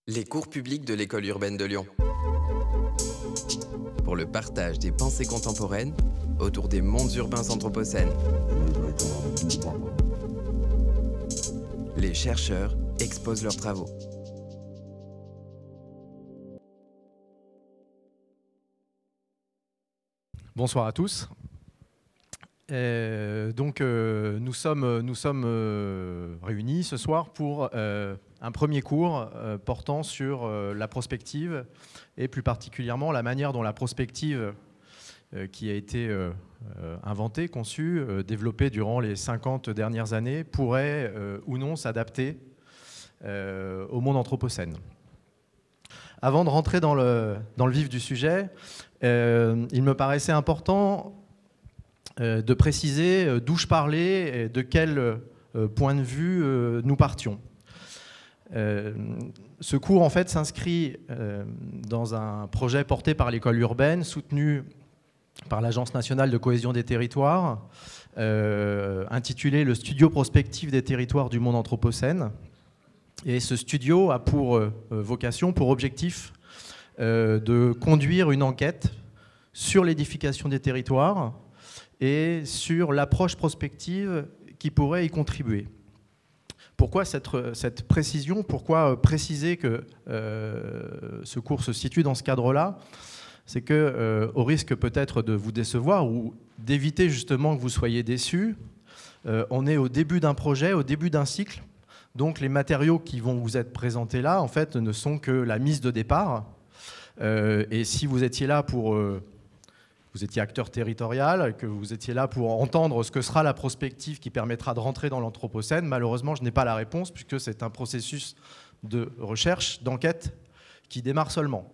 Les cours publics de l'école urbaine de Lyon. Pour le partage des pensées contemporaines autour des mondes urbains anthropocènes. Les chercheurs exposent leurs travaux. Bonsoir à tous. Nous sommes réunis ce soir pour un premier cours portant sur la prospective et plus particulièrement la manière dont la prospective qui a été inventée, conçue, développée durant les 50 dernières années pourrait ou non s'adapter au monde anthropocène. Avant de rentrer dans le vif du sujet, il me paraissait important de préciser d'où je parlais et de quel point de vue nous partions. Ce cours en fait s'inscrit dans un projet porté par l'école urbaine, soutenu par l'Agence nationale de cohésion des territoires, intitulé le Studio prospectif des territoires du monde anthropocène. Et ce studio a pour vocation, pour objectif, de conduire une enquête sur l'édification des territoires et sur l'approche prospective qui pourrait y contribuer. Pourquoi cette précision? Pourquoi préciser que ce cours se situe dans ce cadre-là? C'est que, au risque peut-être de vous décevoir ou d'éviter justement que vous soyez déçus, on est au début d'un projet, au début d'un cycle. Donc les matériaux qui vont vous être présentés là, en fait, ne sont que la mise de départ. Et si vous étiez là pour... vous étiez acteur territorial, que vous étiez là pour entendre ce que sera la prospective qui permettra de rentrer dans l'Anthropocène, malheureusement, je n'ai pas la réponse, puisque c'est un processus de recherche, d'enquête, qui démarre seulement.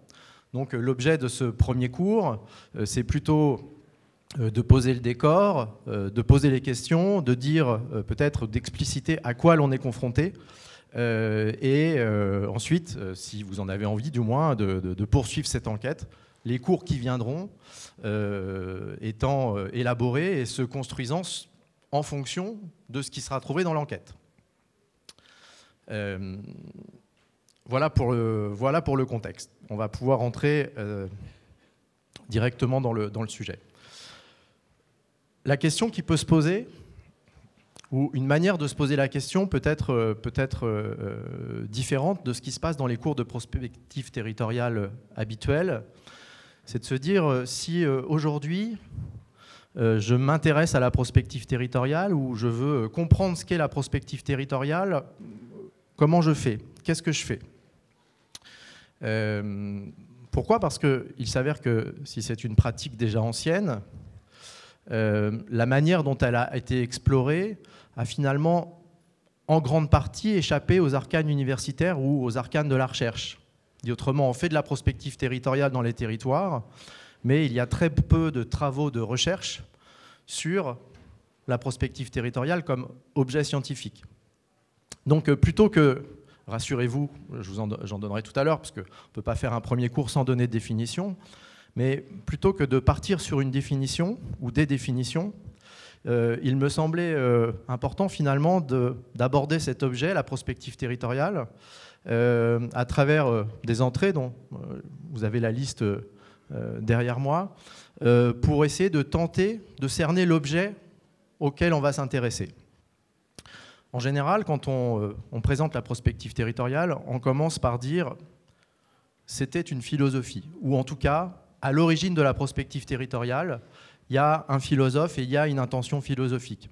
Donc l'objet de ce premier cours, c'est plutôt de poser le décor, de poser les questions, de dire peut-être d'expliciter à quoi l'on est confronté, et ensuite, si vous en avez envie du moins, de poursuivre cette enquête, les cours qui viendront étant élaborés et se construisant en fonction de ce qui sera trouvé dans l'enquête. Voilà pour le contexte. On va pouvoir entrer directement dans le sujet. La question qui peut se poser, ou une manière de se poser la question peut être différente de ce qui se passe dans les cours de prospective territoriale habituels, c'est de se dire si aujourd'hui je m'intéresse à la prospective territoriale ou je veux comprendre ce qu'est la prospective territoriale, comment je fais? Qu'est-ce que je fais? Pourquoi? Parce qu'il s'avère que si c'est une pratique déjà ancienne, la manière dont elle a été explorée a finalement en grande partie échappé aux arcanes universitaires ou aux arcanes de la recherche. Dit autrement, on fait de la prospective territoriale dans les territoires, mais il y a très peu de travaux de recherche sur la prospective territoriale comme objet scientifique. Donc plutôt que, rassurez-vous, j'en donnerai tout à l'heure, parce qu'on ne peut pas faire un premier cours sans donner de définition, mais plutôt que de partir sur une définition ou des définitions, il me semblait important finalement d'aborder cet objet, la prospective territoriale, à travers des entrées dont vous avez la liste derrière moi, pour essayer de tenter de cerner l'objet auquel on va s'intéresser. En général, quand on présente la prospective territoriale, on commence par dire c'était une philosophie, ou en tout cas, à l'origine de la prospective territoriale, il y a un philosophe et il y a une intention philosophique.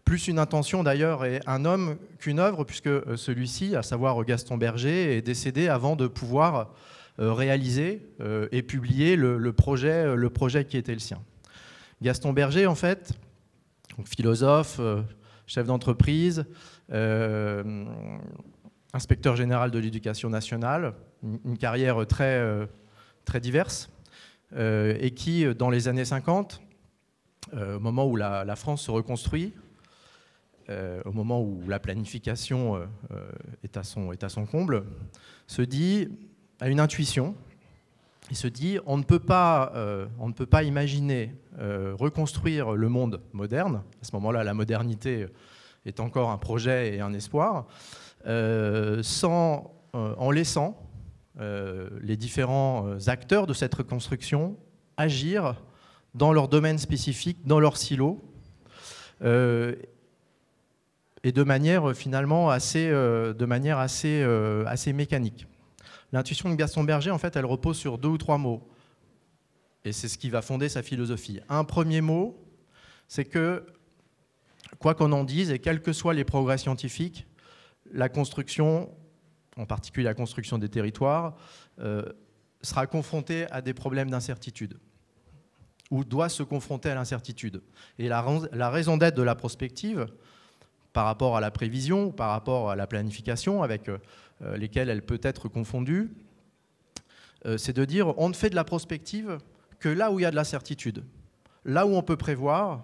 Plus une intention d'ailleurs et un homme qu'une œuvre, puisque celui-ci, à savoir Gaston Berger, est décédé avant de pouvoir réaliser et publier le projet qui était le sien. Gaston Berger, en fait, donc philosophe, chef d'entreprise, inspecteur général de l'éducation nationale, une carrière très diverse, et qui, dans les années 50, au moment où la France se reconstruit, au moment où la planification est à son comble, se dit, a une intuition, il se dit on ne peut pas imaginer reconstruire le monde moderne, à ce moment-là la modernité est encore un projet et un espoir, en laissant les différents acteurs de cette reconstruction agir dans leur domaine spécifique, dans leur silo, et de manière finalement assez mécanique. L'intuition de Gaston Berger, en fait, elle repose sur 2 ou 3 mots. Et c'est ce qui va fonder sa philosophie. Un premier mot, c'est que, quoi qu'on en dise, et quels que soient les progrès scientifiques, la construction, en particulier la construction des territoires, sera confrontée à des problèmes d'incertitude, ou doit se confronter à l'incertitude. Et la raison d'être de la prospective, par rapport à la prévision, ou par rapport à la planification, avec lesquelles elle peut être confondue, c'est de dire on ne fait de la prospective que là où il y a de l'incertitude. Là où on peut prévoir,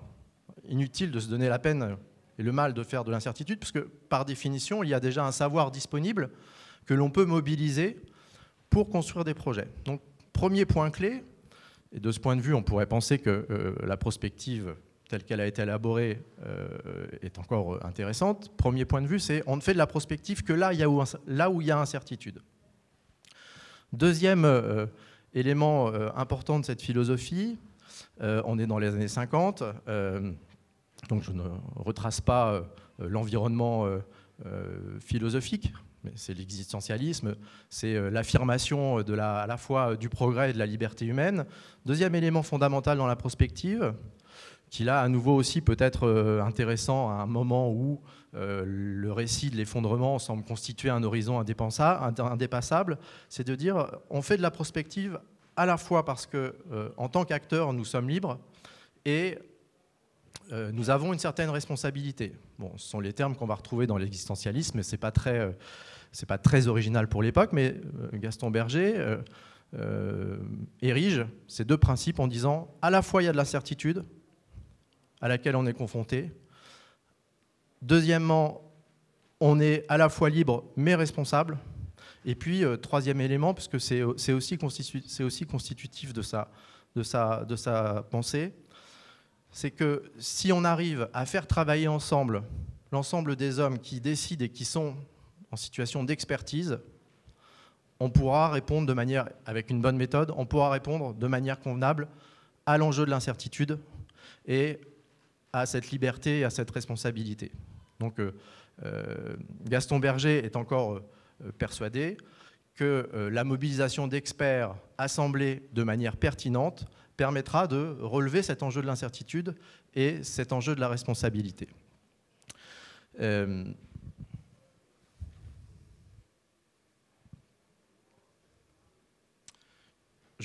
inutile de se donner la peine et le mal de faire de l'incertitude, puisque par définition, il y a déjà un savoir disponible que l'on peut mobiliser pour construire des projets. Donc, premier point clé, et de ce point de vue, on pourrait penser que la prospective telle qu'elle a été élaborée est encore intéressante. Premier point de vue, c'est on ne fait de la prospective que là où il y a incertitude. Deuxième élément important de cette philosophie, on est dans les années 50, donc je ne retrace pas l'environnement philosophique, mais c'est l'existentialisme, c'est l'affirmation à la fois du progrès et de la liberté humaine. Deuxième élément fondamental dans la prospective, qui là, à nouveau aussi peut être intéressant à un moment où le récit de l'effondrement semble constituer un horizon indépassable, c'est de dire on fait de la prospective à la fois parce que, en tant qu'acteurs, nous sommes libres et nous avons une certaine responsabilité. Bon, ce sont les termes qu'on va retrouver dans l'existentialisme, c'est pas très original pour l'époque, mais Gaston Berger érige ces 2 principes en disant à la fois il y a de l'incertitude à laquelle on est confronté. Deuxièmement, on est à la fois libre mais responsable. Et puis, troisième élément, puisque c'est aussi constitutif de sa pensée, c'est que si on arrive à faire travailler ensemble l'ensemble des hommes qui décident et qui sont en situation d'expertise, on pourra répondre avec une bonne méthode, on pourra répondre de manière convenable à l'enjeu de l'incertitude et à cette liberté et à cette responsabilité. Donc Gaston Berger est encore persuadé que la mobilisation d'experts assemblés de manière pertinente permettra de relever cet enjeu de l'incertitude et cet enjeu de la responsabilité. Je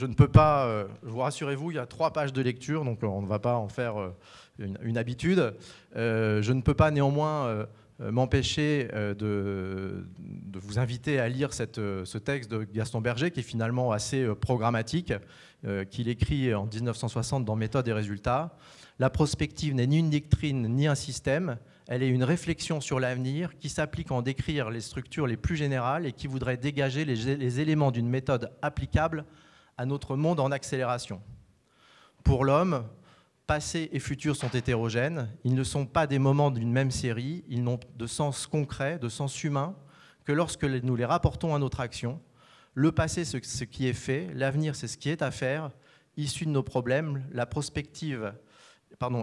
ne peux pas, rassurez-vous, il y a 3 pages de lecture, donc on ne va pas en faire une habitude. Je ne peux pas néanmoins m'empêcher de vous inviter à lire ce texte de Gaston Berger, qui est finalement assez programmatique, qu'il écrit en 1960 dans Méthode et résultats. La prospective n'est ni une doctrine ni un système, elle est une réflexion sur l'avenir qui s'applique en décrire les structures les plus générales et qui voudrait dégager les éléments d'une méthode applicable à notre monde en accélération. Pour l'homme, passé et futur sont hétérogènes, ils ne sont pas des moments d'une même série, ils n'ont de sens concret, de sens humain, que lorsque nous les rapportons à notre action. Le passé, c'est ce qui est fait, l'avenir, c'est ce qui est à faire, issu de nos problèmes,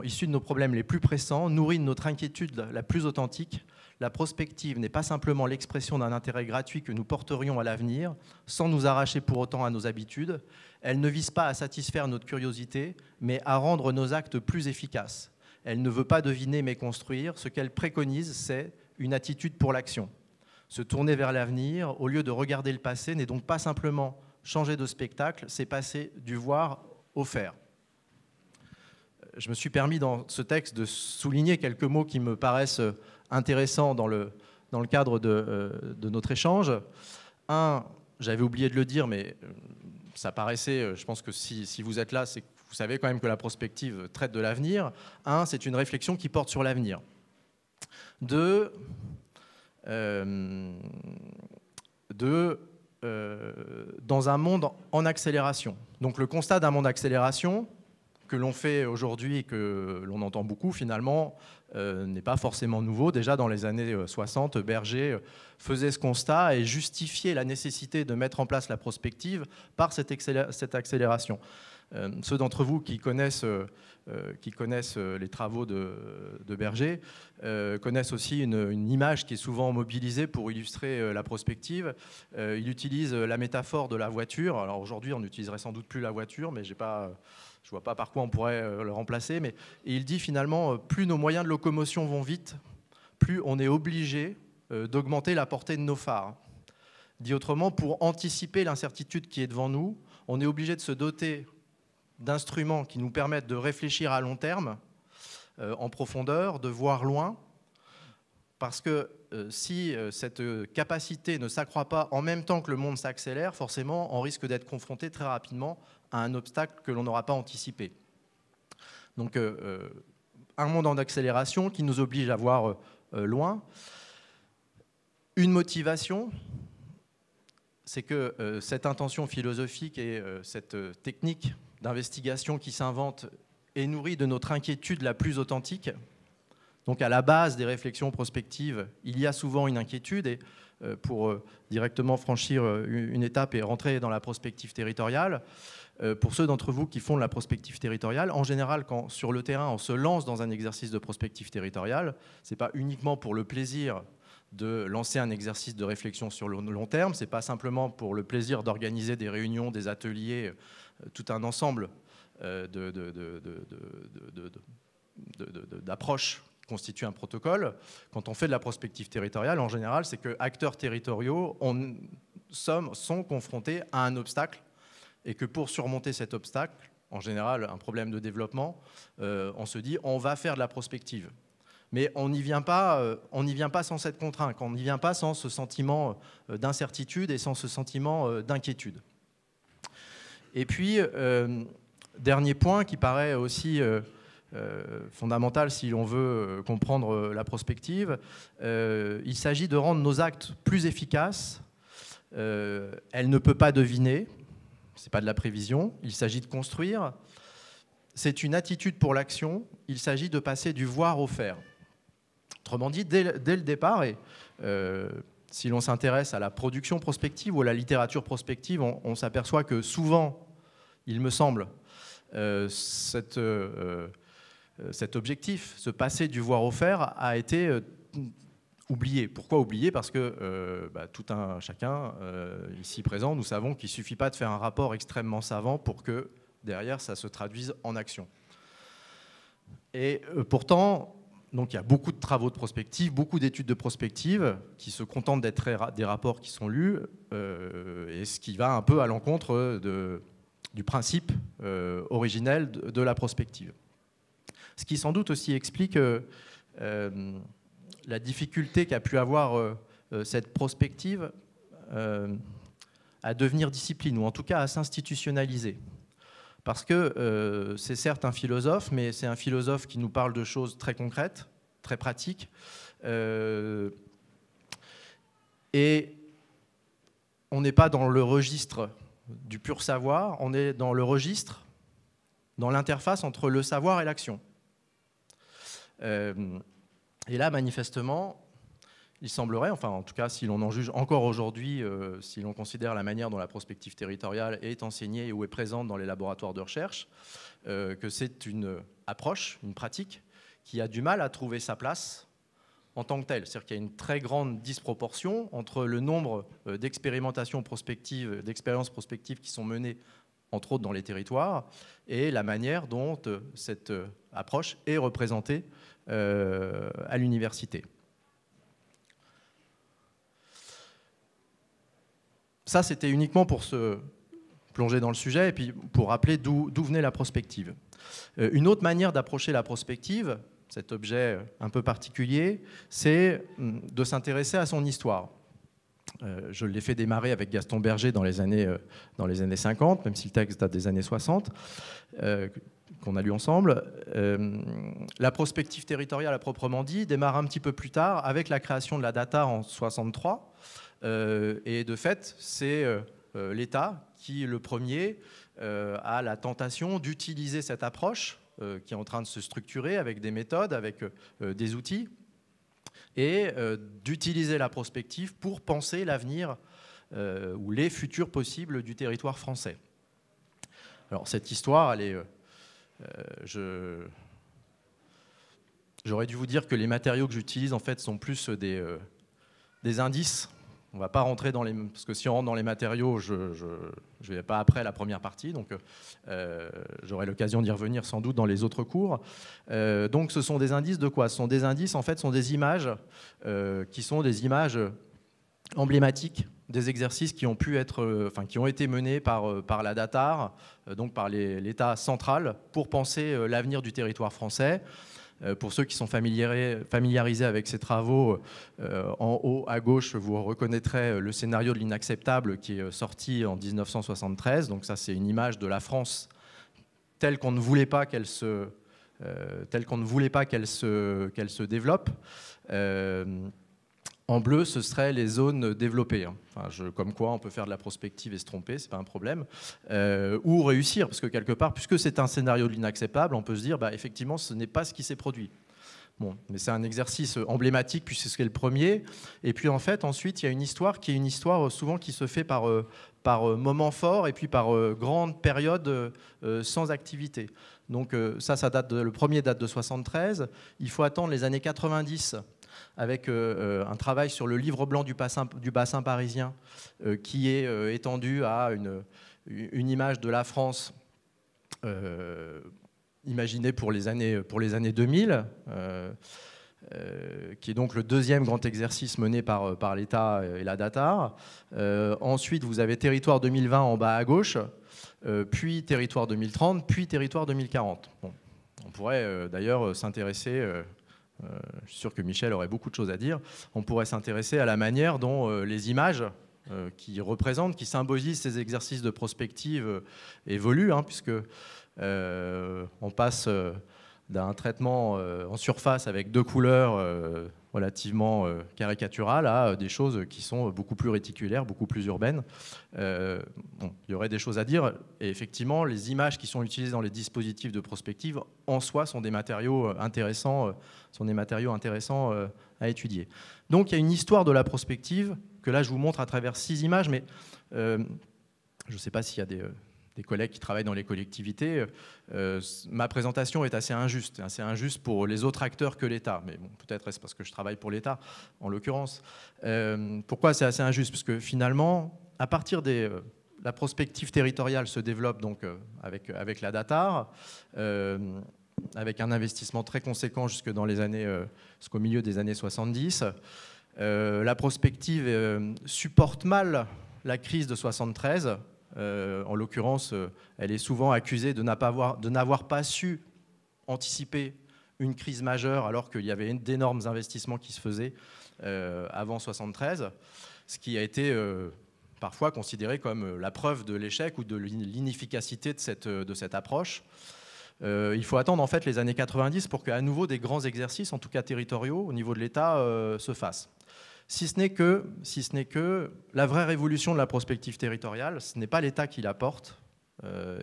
issu de nos problèmes les plus pressants, nourri de notre inquiétude la plus authentique. La prospective n'est pas simplement l'expression d'un intérêt gratuit que nous porterions à l'avenir, sans nous arracher pour autant à nos habitudes. Elle ne vise pas à satisfaire notre curiosité, mais à rendre nos actes plus efficaces. Elle ne veut pas deviner mais construire. Ce qu'elle préconise, c'est une attitude pour l'action. Se tourner vers l'avenir, au lieu de regarder le passé, n'est donc pas simplement changer de spectacle, c'est passer du voir au faire. Je me suis permis dans ce texte de souligner quelques mots qui me paraissent intéressants dans le cadre de notre échange. Un, j'avais oublié de le dire, mais ça paraissait, je pense que si vous êtes là, c'est que vous savez quand même que la prospective traite de l'avenir. Un, c'est une réflexion qui porte sur l'avenir. Deux, dans un monde en accélération. Donc le constat d'un monde d'accélération que l'on fait aujourd'hui et que l'on entend beaucoup finalement, n'est pas forcément nouveau. Déjà dans les années 60, Berger faisait ce constat et justifiait la nécessité de mettre en place la prospective par cette accélération. Ceux d'entre vous qui connaissent les travaux de Berger connaissent aussi une image qui est souvent mobilisée pour illustrer la prospective. Il utilise la métaphore de la voiture. Alors aujourd'hui, on n'utiliserait sans doute plus la voiture, mais je ne vois pas par quoi on pourrait le remplacer. Et il dit finalement, plus nos moyens de locomotion vont vite, plus on est obligé d'augmenter la portée de nos phares. Dit autrement, pour anticiper l'incertitude qui est devant nous, on est obligé de se doter d'instruments qui nous permettent de réfléchir à long terme, en profondeur, de voir loin, parce que si cette capacité ne s'accroît pas en même temps que le monde s'accélère, forcément, on risque d'être confronté très rapidement à un obstacle que l'on n'aura pas anticipé. Donc, un monde en accélération qui nous oblige à voir loin. Une motivation, c'est que cette intention philosophique et cette technique d'investigation qui s'invente est nourrie de notre inquiétude la plus authentique. Donc à la base des réflexions prospectives, il y a souvent une inquiétude, et pour directement franchir une étape et rentrer dans la prospective territoriale, pour ceux d'entre vous qui font de la prospective territoriale, en général, quand sur le terrain on se lance dans un exercice de prospective territoriale, ce n'est pas uniquement pour le plaisir de lancer un exercice de réflexion sur le long terme, ce n'est pas simplement pour le plaisir d'organiser des réunions, des ateliers, tout un ensemble d'approches qui constituent un protocole. Quand on fait de la prospective territoriale, en général, c'est que acteurs territoriaux sont confrontés à un obstacle et que pour surmonter cet obstacle, en général un problème de développement, on se dit on va faire de la prospective. Mais on n'y vient pas sans cette contrainte, on n'y vient pas sans ce sentiment d'incertitude et sans ce sentiment d'inquiétude. Et puis, dernier point qui paraît aussi fondamental si l'on veut comprendre la prospective, il s'agit de rendre nos actes plus efficaces. Elle ne peut pas deviner, ce n'est pas de la prévision, il s'agit de construire. C'est une attitude pour l'action, il s'agit de passer du voir au faire. Autrement dit, dès le départ, et si l'on s'intéresse à la production prospective ou à la littérature prospective, on s'aperçoit que souvent, il me semble, cet objectif, ce passer du voir au faire, a été oublié. Pourquoi oublié? Parce que tout un chacun ici présent, nous savons qu'il ne suffit pas de faire un rapport extrêmement savant pour que derrière ça se traduise en action. Et pourtant, donc, il y a beaucoup de travaux de prospective, beaucoup d'études de prospective qui se contentent d'être des rapports qui sont lus, et ce qui va un peu à l'encontre du principe originel de la prospective. Ce qui sans doute aussi explique la difficulté qu'a pu avoir cette prospective à devenir discipline, ou en tout cas à s'institutionnaliser. Parce que c'est certes un philosophe, mais c'est un philosophe qui nous parle de choses très concrètes, très pratiques. Et on n'est pas dans le registre du pur savoir, on est dans le registre, dans l'interface entre le savoir et l'action. Et là, manifestement, il semblerait, enfin en tout cas si l'on en juge encore aujourd'hui, si l'on considère la manière dont la prospective territoriale est enseignée ou est présente dans les laboratoires de recherche, que c'est une approche, une pratique qui a du mal à trouver sa place en tant que telle. C'est-à-dire qu'il y a une très grande disproportion entre le nombre d'expérimentations prospectives, d'expériences prospectives qui sont menées entre autres dans les territoires, et la manière dont cette approche est représentée à l'université. Ça, c'était uniquement pour se plonger dans le sujet et puis pour rappeler d'où venait la prospective. Une autre manière d'approcher la prospective, cet objet un peu particulier, c'est de s'intéresser à son histoire. Je l'ai fait démarrer avec Gaston Berger dans les années 50, même si le texte date des années 60, qu'on a lu ensemble. La prospective territoriale, à proprement dit, démarre un petit peu plus tard avec la création de la data en 63. Et de fait, c'est l'État qui, le premier, a la tentation d'utiliser cette approche qui est en train de se structurer avec des méthodes, avec des outils, et d'utiliser la prospective pour penser l'avenir ou les futurs possibles du territoire français. Alors cette histoire, elle est... J'aurais dû vous dire que les matériaux que j'utilise en fait sont plus des indices. On ne va pas rentrer dans les... Parce que si on rentre dans les matériaux, je ne vais pas après la première partie, donc j'aurai l'occasion d'y revenir sans doute dans les autres cours. Donc ce sont des indices de quoi? Ce sont des indices, en fait, sont des images qui sont des images emblématiques des exercices qui ont pu être, qui ont été menés par la DATAR, donc par l'État central, pour penser l'avenir du territoire français. Pour ceux qui sont familiarisés avec ces travaux, en haut à gauche, vous reconnaîtrez le scénario de l'inacceptable qui est sorti en 1973. Donc ça, c'est une image de la France telle qu'on ne voulait pas qu'elle se développe. En bleu, ce seraient les zones développées. Enfin, comme quoi, on peut faire de la prospective et se tromper, c'est pas un problème. Ou réussir, parce que quelque part, puisque c'est un scénario de l'inacceptable, on peut se dire, bah, effectivement, ce n'est pas ce qui s'est produit. Bon, mais c'est un exercice emblématique, puisque c'est le premier. Et puis, en fait, ensuite, il y a une histoire qui est une histoire souvent qui se fait par moments forts et puis par grandes périodes sans activité. Donc, ça date le premier date de 73. Il faut attendre les années 90 avec un travail sur le livre blanc du bassin parisien qui est étendu à une image de la France imaginée pour les années 2000, qui est donc le deuxième grand exercice mené par l'État et la DATAR. Ensuite, vous avez Territoire 2020 en bas à gauche, puis Territoire 2030, puis Territoire 2040. Bon, on pourrait d'ailleurs s'intéresser... je suis sûr que Michel aurait beaucoup de choses à dire. On pourrait s'intéresser à la manière dont les images qui représentent, qui symbolisent ces exercices de prospective évoluent, puisque on passe d'un traitement en surface avec deux couleurs relativement caricaturales à des choses qui sont beaucoup plus réticulaires, beaucoup plus urbaines. Bon, il y aurait des choses à dire. Et effectivement, les images qui sont utilisées dans les dispositifs de prospective, en soi, sont des matériaux intéressants, à étudier. Donc, il y a une histoire de la prospective que là, je vous montre à travers 6 images, mais je ne sais pas s'il y a des collègues qui travaillent dans les collectivités. Ma présentation est assez injuste pour les autres acteurs que l'État. Mais bon, peut-être est-ce parce que je travaille pour l'État, en l'occurrence. Pourquoi c'est assez injuste? Parce que finalement, à partir la prospective territoriale se développe donc avec la DATAR, avec un investissement très conséquent jusqu'au milieu des années 70. La prospective supporte mal la crise de 73. En l'occurrence, elle est souvent accusée de n'avoir pas su anticiper une crise majeure alors qu'il y avait d'énormes investissements qui se faisaient avant 73, ce qui a été parfois considéré comme la preuve de l'échec ou de l'inefficacité de cette approche. Il faut attendre en fait les années 90 pour qu'à nouveau des grands exercices, en tout cas territoriaux, au niveau de l'État, se fassent. Si ce n'est que la vraie révolution de la prospective territoriale, ce n'est pas l'État qui la porte,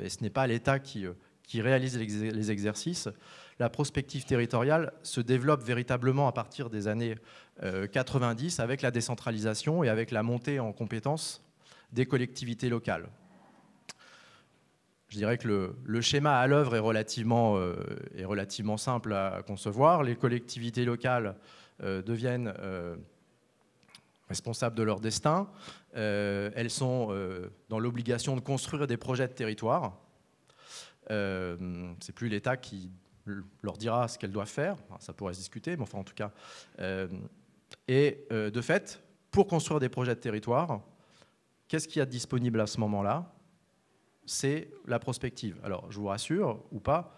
et ce n'est pas l'État qui réalise les exercices. La prospective territoriale se développe véritablement à partir des années 90 avec la décentralisation et avec la montée en compétences des collectivités locales. Je dirais que le schéma à l'œuvre est relativement simple à concevoir. Les collectivités locales deviennent responsables de leur destin. Elles sont dans l'obligation de construire des projets de territoire. C'est plus l'État qui leur dira ce qu'elles doivent faire. Enfin, ça pourrait se discuter, mais enfin en tout cas. De fait, pour construire des projets de territoire, qu'est-ce qu'il y a de disponible à ce moment-là? C'est la prospective. Alors, je vous rassure, ou pas,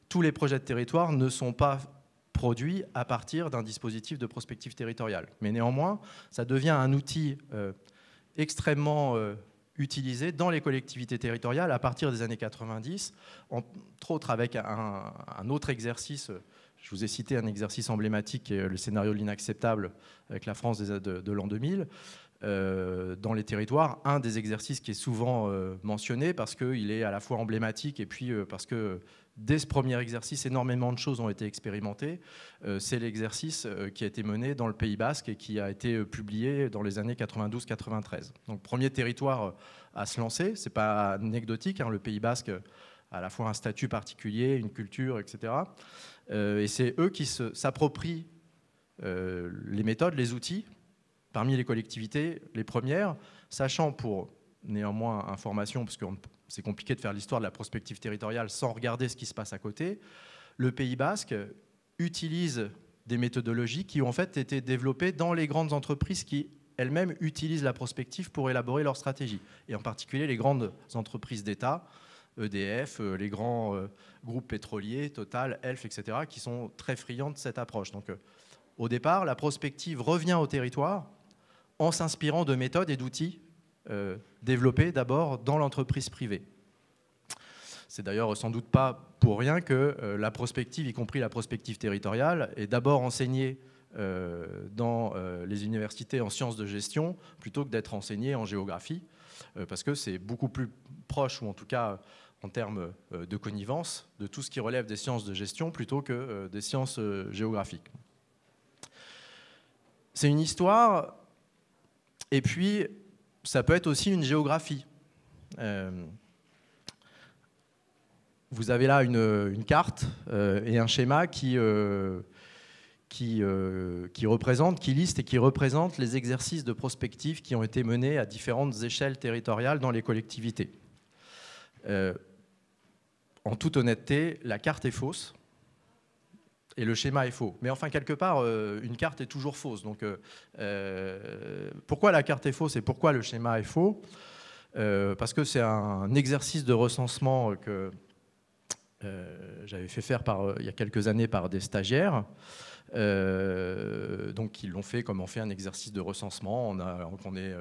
tous les projets de territoire ne sont pas produits à partir d'un dispositif de prospective territoriale. Mais néanmoins, ça devient un outil extrêmement utilisé dans les collectivités territoriales à partir des années 90, entre autres avec un autre exercice. Je vous ai cité un exercice emblématique, qui est le scénario de l'inacceptable avec la France de l'an 2000. dans les territoires. Un des exercices qui est souvent mentionné parce qu'il est à la fois emblématique et puis parce que dès ce premier exercice, énormément de choses ont été expérimentées. C'est l'exercice qui a été mené dans le Pays Basque et qui a été publié dans les années 92-93. Donc premier territoire à se lancer, c'est pas anecdotique, hein, le Pays Basque a à la fois un statut particulier, une culture, etc. Et c'est eux qui s'approprient les méthodes, les outils, parmi les collectivités, les premières, sachant pour néanmoins information, parce que c'est compliqué de faire l'histoire de la prospective territoriale sans regarder ce qui se passe à côté, le Pays Basque utilise des méthodologies qui ont en fait été développées dans les grandes entreprises qui elles-mêmes utilisent la prospective pour élaborer leur stratégie, et en particulier les grandes entreprises d'État, EDF, les grands groupes pétroliers, Total, Elf, etc., qui sont très friands de cette approche. Donc, au départ, la prospective revient au territoire en s'inspirant de méthodes et d'outils développés d'abord dans l'entreprise privée. C'est d'ailleurs sans doute pas pour rien que la prospective, y compris la prospective territoriale, est d'abord enseignée dans les universités en sciences de gestion plutôt que d'être enseignée en géographie, parce que c'est beaucoup plus proche, ou en tout cas en termes de connivence, de tout ce qui relève des sciences de gestion plutôt que des sciences géographiques. C'est une histoire, et puis ça peut être aussi une géographie. Vous avez là une carte et un schéma qui liste et qui représente les exercices de prospective qui ont été menés à différentes échelles territoriales dans les collectivités. En toute honnêteté, la carte est fausse et le schéma est faux. Mais enfin, quelque part, une carte est toujours fausse. Donc, pourquoi la carte est fausse et pourquoi le schéma est faux? Parce que c'est un exercice de recensement que j'avais fait faire il y a quelques années par des stagiaires. Donc ils l'ont fait comme on fait un exercice de recensement. On est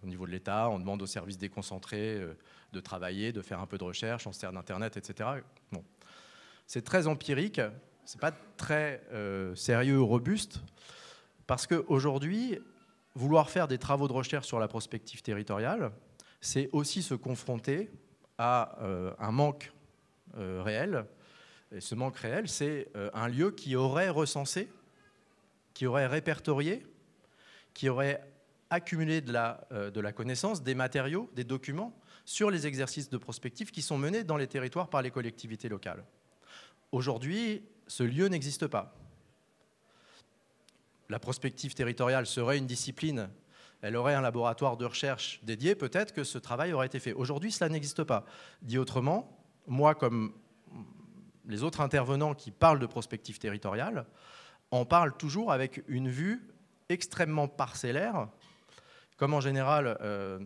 au niveau de l'État, on demande aux services déconcentrés de travailler, de faire un peu de recherche, on se sert d'Internet, etc. Bon. C'est très empirique, c'est pas très sérieux ou robuste, parce qu'aujourd'hui, vouloir faire des travaux de recherche sur la prospective territoriale, c'est aussi se confronter à un manque réel. Et ce manque réel, c'est un lieu qui aurait recensé, qui aurait répertorié, qui aurait accumulé de la connaissance, des matériaux, des documents sur les exercices de prospective qui sont menés dans les territoires par les collectivités locales. Aujourd'hui, ce lieu n'existe pas. La prospective territoriale serait une discipline, elle aurait un laboratoire de recherche dédié, peut-être que ce travail aurait été fait. Aujourd'hui, cela n'existe pas. Dit autrement, moi, comme les autres intervenants qui parlent de prospective territoriale, en parlent toujours avec une vue extrêmement parcellaire. Comme en général,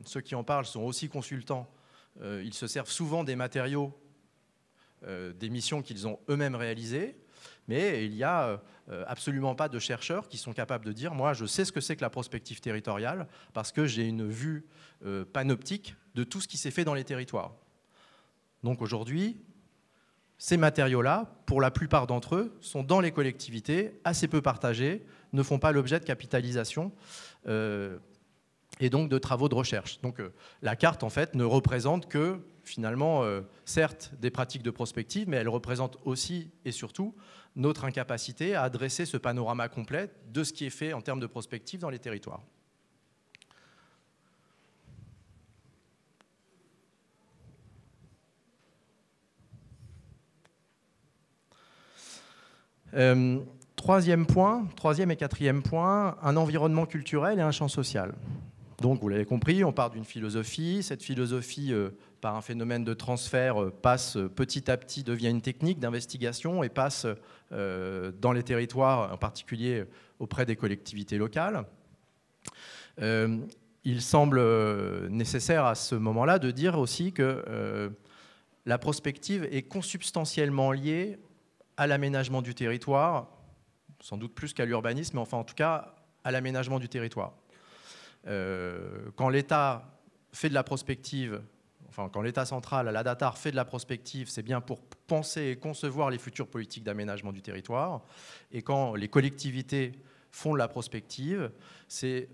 ceux qui en parlent sont aussi consultants, ils se servent souvent des matériaux des missions qu'ils ont eux-mêmes réalisées, mais il n'y a absolument pas de chercheurs qui sont capables de dire « moi, je sais ce que c'est que la prospective territoriale parce que j'ai une vue panoptique de tout ce qui s'est fait dans les territoires ». Donc aujourd'hui, ces matériaux-là, pour la plupart d'entre eux, sont dans les collectivités, assez peu partagés, ne font pas l'objet de capitalisation et donc de travaux de recherche. Donc la carte, en fait, ne représente que, finalement, certes, des pratiques de prospective, mais elle représente aussi et surtout notre incapacité à adresser ce panorama complet de ce qui est fait en termes de prospective dans les territoires. Troisième et quatrième point, un environnement culturel et un champ social. Donc, vous l'avez compris, on part d'une philosophie. Cette philosophie, par un phénomène de transfert, passe petit à petit, devient une technique d'investigation et passe dans les territoires, en particulier auprès des collectivités locales. Il semble nécessaire à ce moment-là de dire aussi que la prospective est consubstantiellement liée à l'aménagement du territoire, sans doute plus qu'à l'urbanisme, mais enfin en tout cas à l'aménagement du territoire. Quand l'État fait de la prospective, enfin quand l'État central, la DATAR fait de la prospective, c'est bien pour penser et concevoir les futures politiques d'aménagement du territoire. Et quand les collectivités font de la prospective, c'est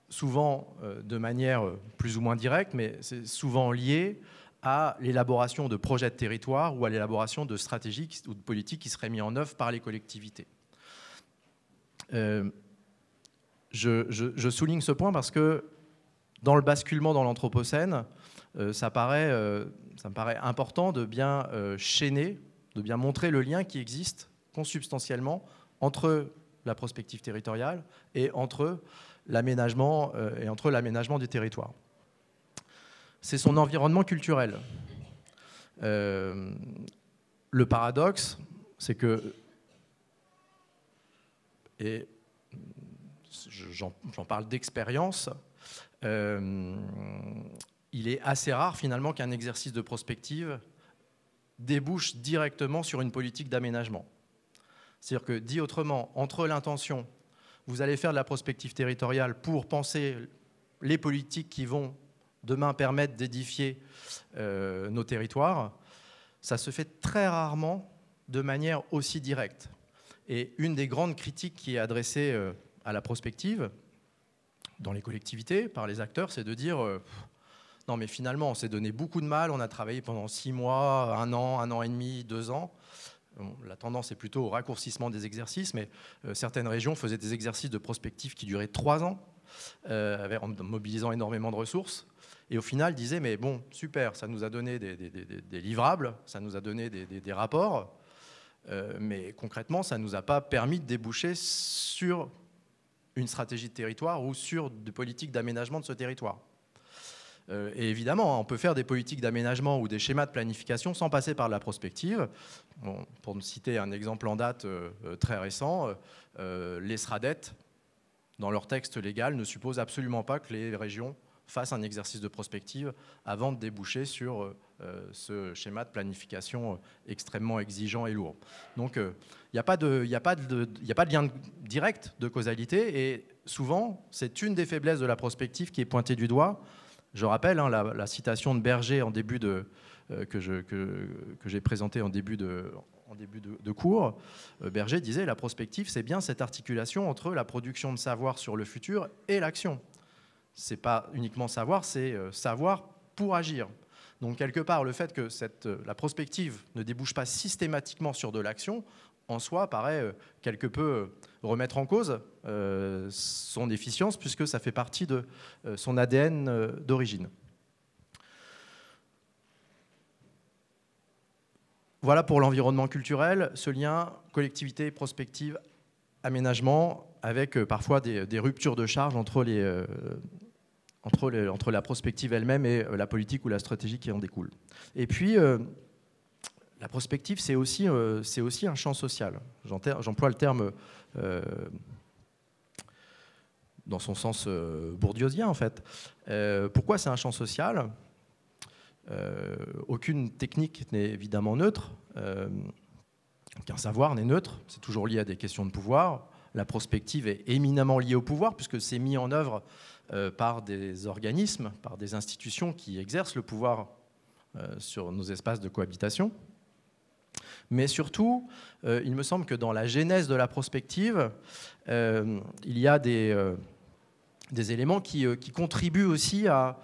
souvent de manière plus ou moins directe, mais c'est souvent lié à l'élaboration de projets de territoire ou à l'élaboration de stratégies ou de politiques qui seraient mis en œuvre par les collectivités. Je souligne ce point parce que dans le basculement dans l'Anthropocène, ça me paraît important de bien chaîner, de bien montrer le lien qui existe consubstantiellement entre la prospective territoriale et entre l'aménagement des territoires. C'est son environnement culturel. Le paradoxe, c'est que, et j'en parle d'expérience, il est assez rare finalement qu'un exercice de prospective débouche directement sur une politique d'aménagement. C'est-à-dire que, dit autrement, entre l'intention, vous allez faire de la prospective territoriale pour penser les politiques qui vont demain permettre d'édifier nos territoires, ça se fait très rarement de manière aussi directe. Et une des grandes critiques qui est adressée à la prospective dans les collectivités, par les acteurs, c'est de dire non mais finalement on s'est donné beaucoup de mal, on a travaillé pendant 6 mois, 1 an et demi, 2 ans. La tendance est plutôt au raccourcissement des exercices, mais certaines régions faisaient des exercices de prospective qui duraient 3 ans, en mobilisant énormément de ressources. Et au final, disaient, mais bon, super, ça nous a donné des livrables, ça nous a donné des rapports, mais concrètement, ça ne nous a pas permis de déboucher sur une stratégie de territoire ou sur des politiques d'aménagement de ce territoire. Et évidemment, on peut faire des politiques d'aménagement ou des schémas de planification sans passer par la prospective. Bon, pour me citer un exemple en date très récent, les SRADET, dans leur texte légal, ne supposent absolument pas que les régions fassent un exercice de prospective avant de déboucher sur ce schéma de planification extrêmement exigeant et lourd. Donc il n'y a pas de lien direct de causalité, et souvent c'est une des faiblesses de la prospective qui est pointée du doigt. Je rappelle la citation de Berger en début que j'ai présentée en début de cours. Berger disait la prospective, c'est bien cette articulation entre la production de savoir sur le futur et l'action. C'est pas uniquement savoir, c'est savoir pour agir. Donc quelque part, le fait que la prospective ne débouche pas systématiquement sur de l'action, en soi, paraît quelque peu remettre en cause son efficience, puisque ça fait partie de son ADN d'origine. Voilà pour l'environnement culturel, ce lien collectivité, prospective, aménagement, avec parfois des ruptures de charge entre la prospective elle-même et la politique ou la stratégie qui en découle. Et puis, la prospective, c'est aussi un champ social. J'emploie le terme dans son sens bourdieusien, en fait. Pourquoi c'est un champ social ? Aucune technique n'est évidemment neutre. Aucun savoir n'est neutre. C'est toujours lié à des questions de pouvoir. La prospective est éminemment liée au pouvoir, puisque c'est mis en œuvre par des organismes, par des institutions qui exercent le pouvoir sur nos espaces de cohabitation. Mais surtout, il me semble que dans la genèse de la prospective, il y a des éléments qui contribuent aussi à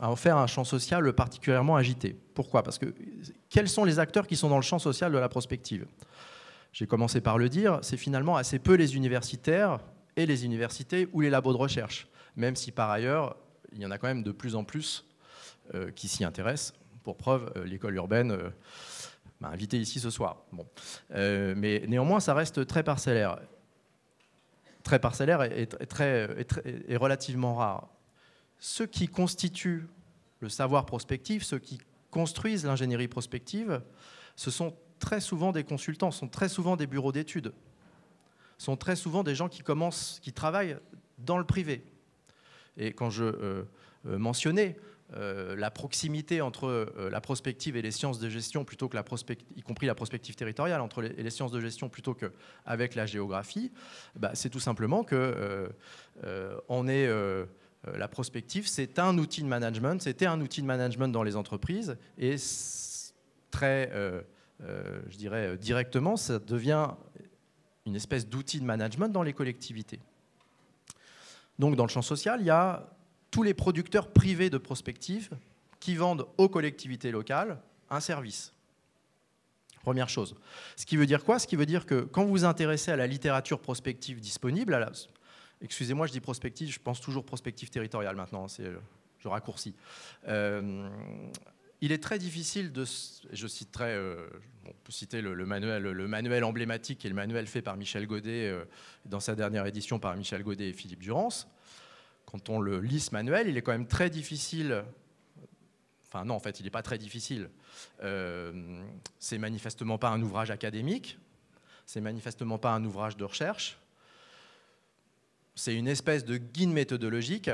en faire un champ social particulièrement agité. Pourquoi ? Parce que quels sont les acteurs qui sont dans le champ social de la prospective ? J'ai commencé par le dire, c'est finalement assez peu les universitaires et les universités ou les labos de recherche, même si par ailleurs, il y en a quand même de plus en plus qui s'y intéressent. Pour preuve, l'école urbaine m'a invité ici ce soir. Bon. Mais néanmoins, ça reste très parcellaire. Très parcellaire et relativement rare. Ceux qui constituent le savoir prospectif, ceux qui construisent l'ingénierie prospective, ce sont très souvent des consultants, sont très souvent des bureaux d'études, sont très souvent des gens qui travaillent dans le privé. Et quand je mentionnais la proximité entre la prospective et les sciences de gestion, plutôt que y compris la prospective territoriale, entre les sciences de gestion plutôt qu'avec la géographie, c'est tout simplement que la prospective, c'est un outil de management, c'était un outil de management dans les entreprises, et très, je dirais directement, ça devient une espèce d'outil de management dans les collectivités. Donc dans le champ social, il y a tous les producteurs privés de prospective qui vendent aux collectivités locales un service. Première chose. Ce qui veut dire quoi? Ce qui veut dire que quand vous vous intéressez à la littérature prospective disponible, excusez-moi, je dis prospective, je pense toujours prospective territoriale maintenant, je raccourcis. Il est très difficile de... Je citerai, on peut citer le manuel emblématique qui est le manuel fait par Michel Godet, dans sa dernière édition par Michel Godet et Philippe Durance. Quand on le lit, ce manuel, il est quand même très difficile... Enfin non, en fait, il n'est pas très difficile. C'est manifestement pas un ouvrage académique, c'est manifestement pas un ouvrage de recherche. C'est une espèce de guide méthodologique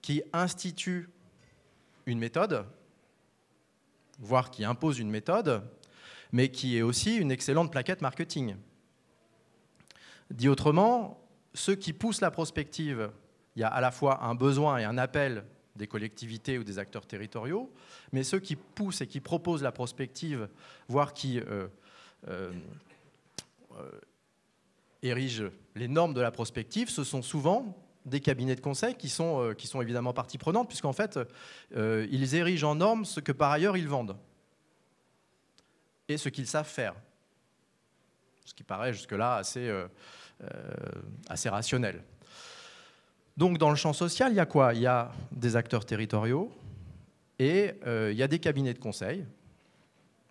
qui institue une méthode, voire qui impose une méthode, mais qui est aussi une excellente plaquette marketing. Dit autrement, ceux qui poussent la prospective, il y a à la fois un besoin et un appel des collectivités ou des acteurs territoriaux, mais ceux qui poussent et qui proposent la prospective, voire qui érigent les normes de la prospective, ce sont souvent des cabinets de conseil qui sont évidemment partie prenante, puisqu'en fait, ils érigent en normes ce que par ailleurs ils vendent et ce qu'ils savent faire. Ce qui paraît jusque-là assez rationnel. Donc dans le champ social, il y a quoi? Il y a des acteurs territoriaux et il y a des cabinets de conseil.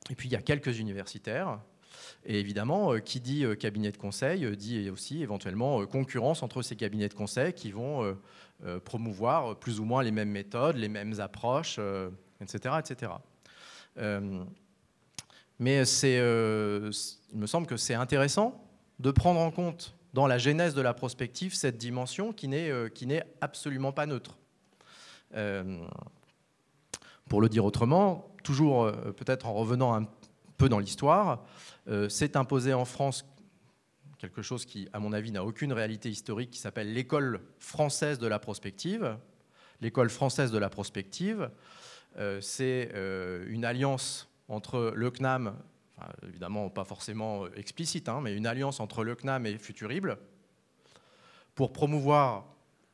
Et puis il y a quelques universitaires. Et évidemment, qui dit cabinet de conseil dit aussi éventuellement concurrence entre ces cabinets de conseil qui vont promouvoir plus ou moins les mêmes méthodes, les mêmes approches, etc. etc. Mais il me semble que c'est intéressant de prendre en compte dans la genèse de la prospective cette dimension qui n'est absolument pas neutre. Pour le dire autrement, toujours peut-être en revenant un peu dans l'histoire, s'est imposé en France quelque chose qui, à mon avis, n'a aucune réalité historique, qui s'appelle l'école française de la prospective. L'école française de la prospective, c'est une alliance entre le CNAM, enfin, évidemment pas forcément explicite, hein, mais une alliance entre le CNAM et Futurible pour promouvoir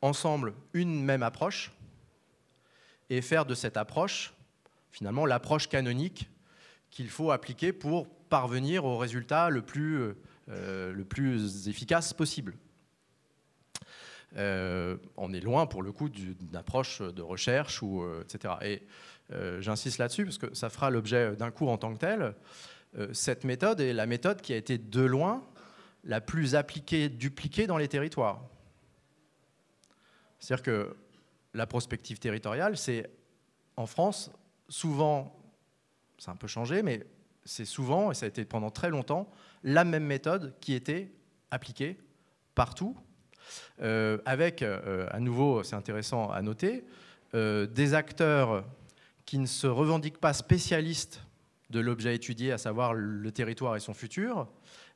ensemble une même approche et faire de cette approche, finalement, l'approche canonique qu'il faut appliquer pour parvenir au résultat le plus efficace possible. On est loin, pour le coup, d'une approche de recherche, etc. Et j'insiste là-dessus, parce que ça fera l'objet d'un cours en tant que tel. Cette méthode est la méthode qui a été de loin la plus appliquée, dupliquée dans les territoires. C'est-à-dire que la prospective territoriale, c'est en France, souvent, ça a un peu changé, mais c'est souvent, et ça a été pendant très longtemps, la même méthode qui était appliquée partout, avec, à nouveau, c'est intéressant à noter, des acteurs qui ne se revendiquent pas spécialistes de l'objet étudié, à savoir le territoire et son futur,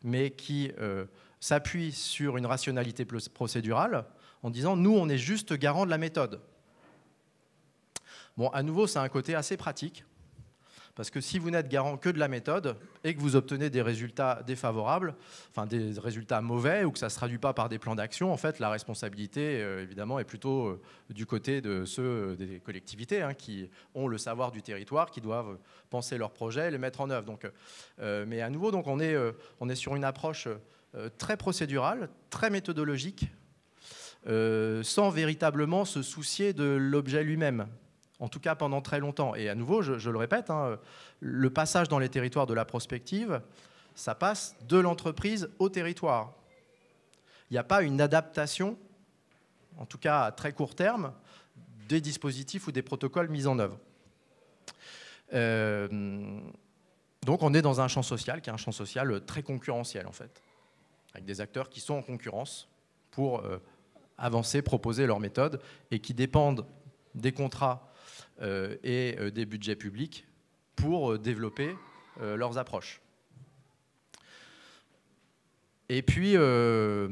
mais qui s'appuient sur une rationalité procédurale en disant « nous, on est juste garant de la méthode ». Bon, à nouveau, c'est un côté assez pratique, parce que si vous n'êtes garant que de la méthode et que vous obtenez des résultats défavorables, enfin des résultats mauvais, ou que ça ne se traduit pas par des plans d'action, en fait, la responsabilité, évidemment, est plutôt du côté de ceux des collectivités, hein, qui ont le savoir du territoire, qui doivent penser leurs projets et les mettre en œuvre. Donc, mais à nouveau, donc, on est sur une approche très procédurale, très méthodologique, sans véritablement se soucier de l'objet lui-même. En tout cas pendant très longtemps. Et à nouveau, je le répète, hein, le passage dans les territoires de la prospective, ça passe de l'entreprise au territoire. Il n'y a pas une adaptation, en tout cas à très court terme, des dispositifs ou des protocoles mis en œuvre. Donc on est dans un champ social qui est un champ social très concurrentiel en fait, avec des acteurs qui sont en concurrence pour avancer, proposer leurs méthodes et qui dépendent des contrats et des budgets publics pour développer leurs approches. Et puis alors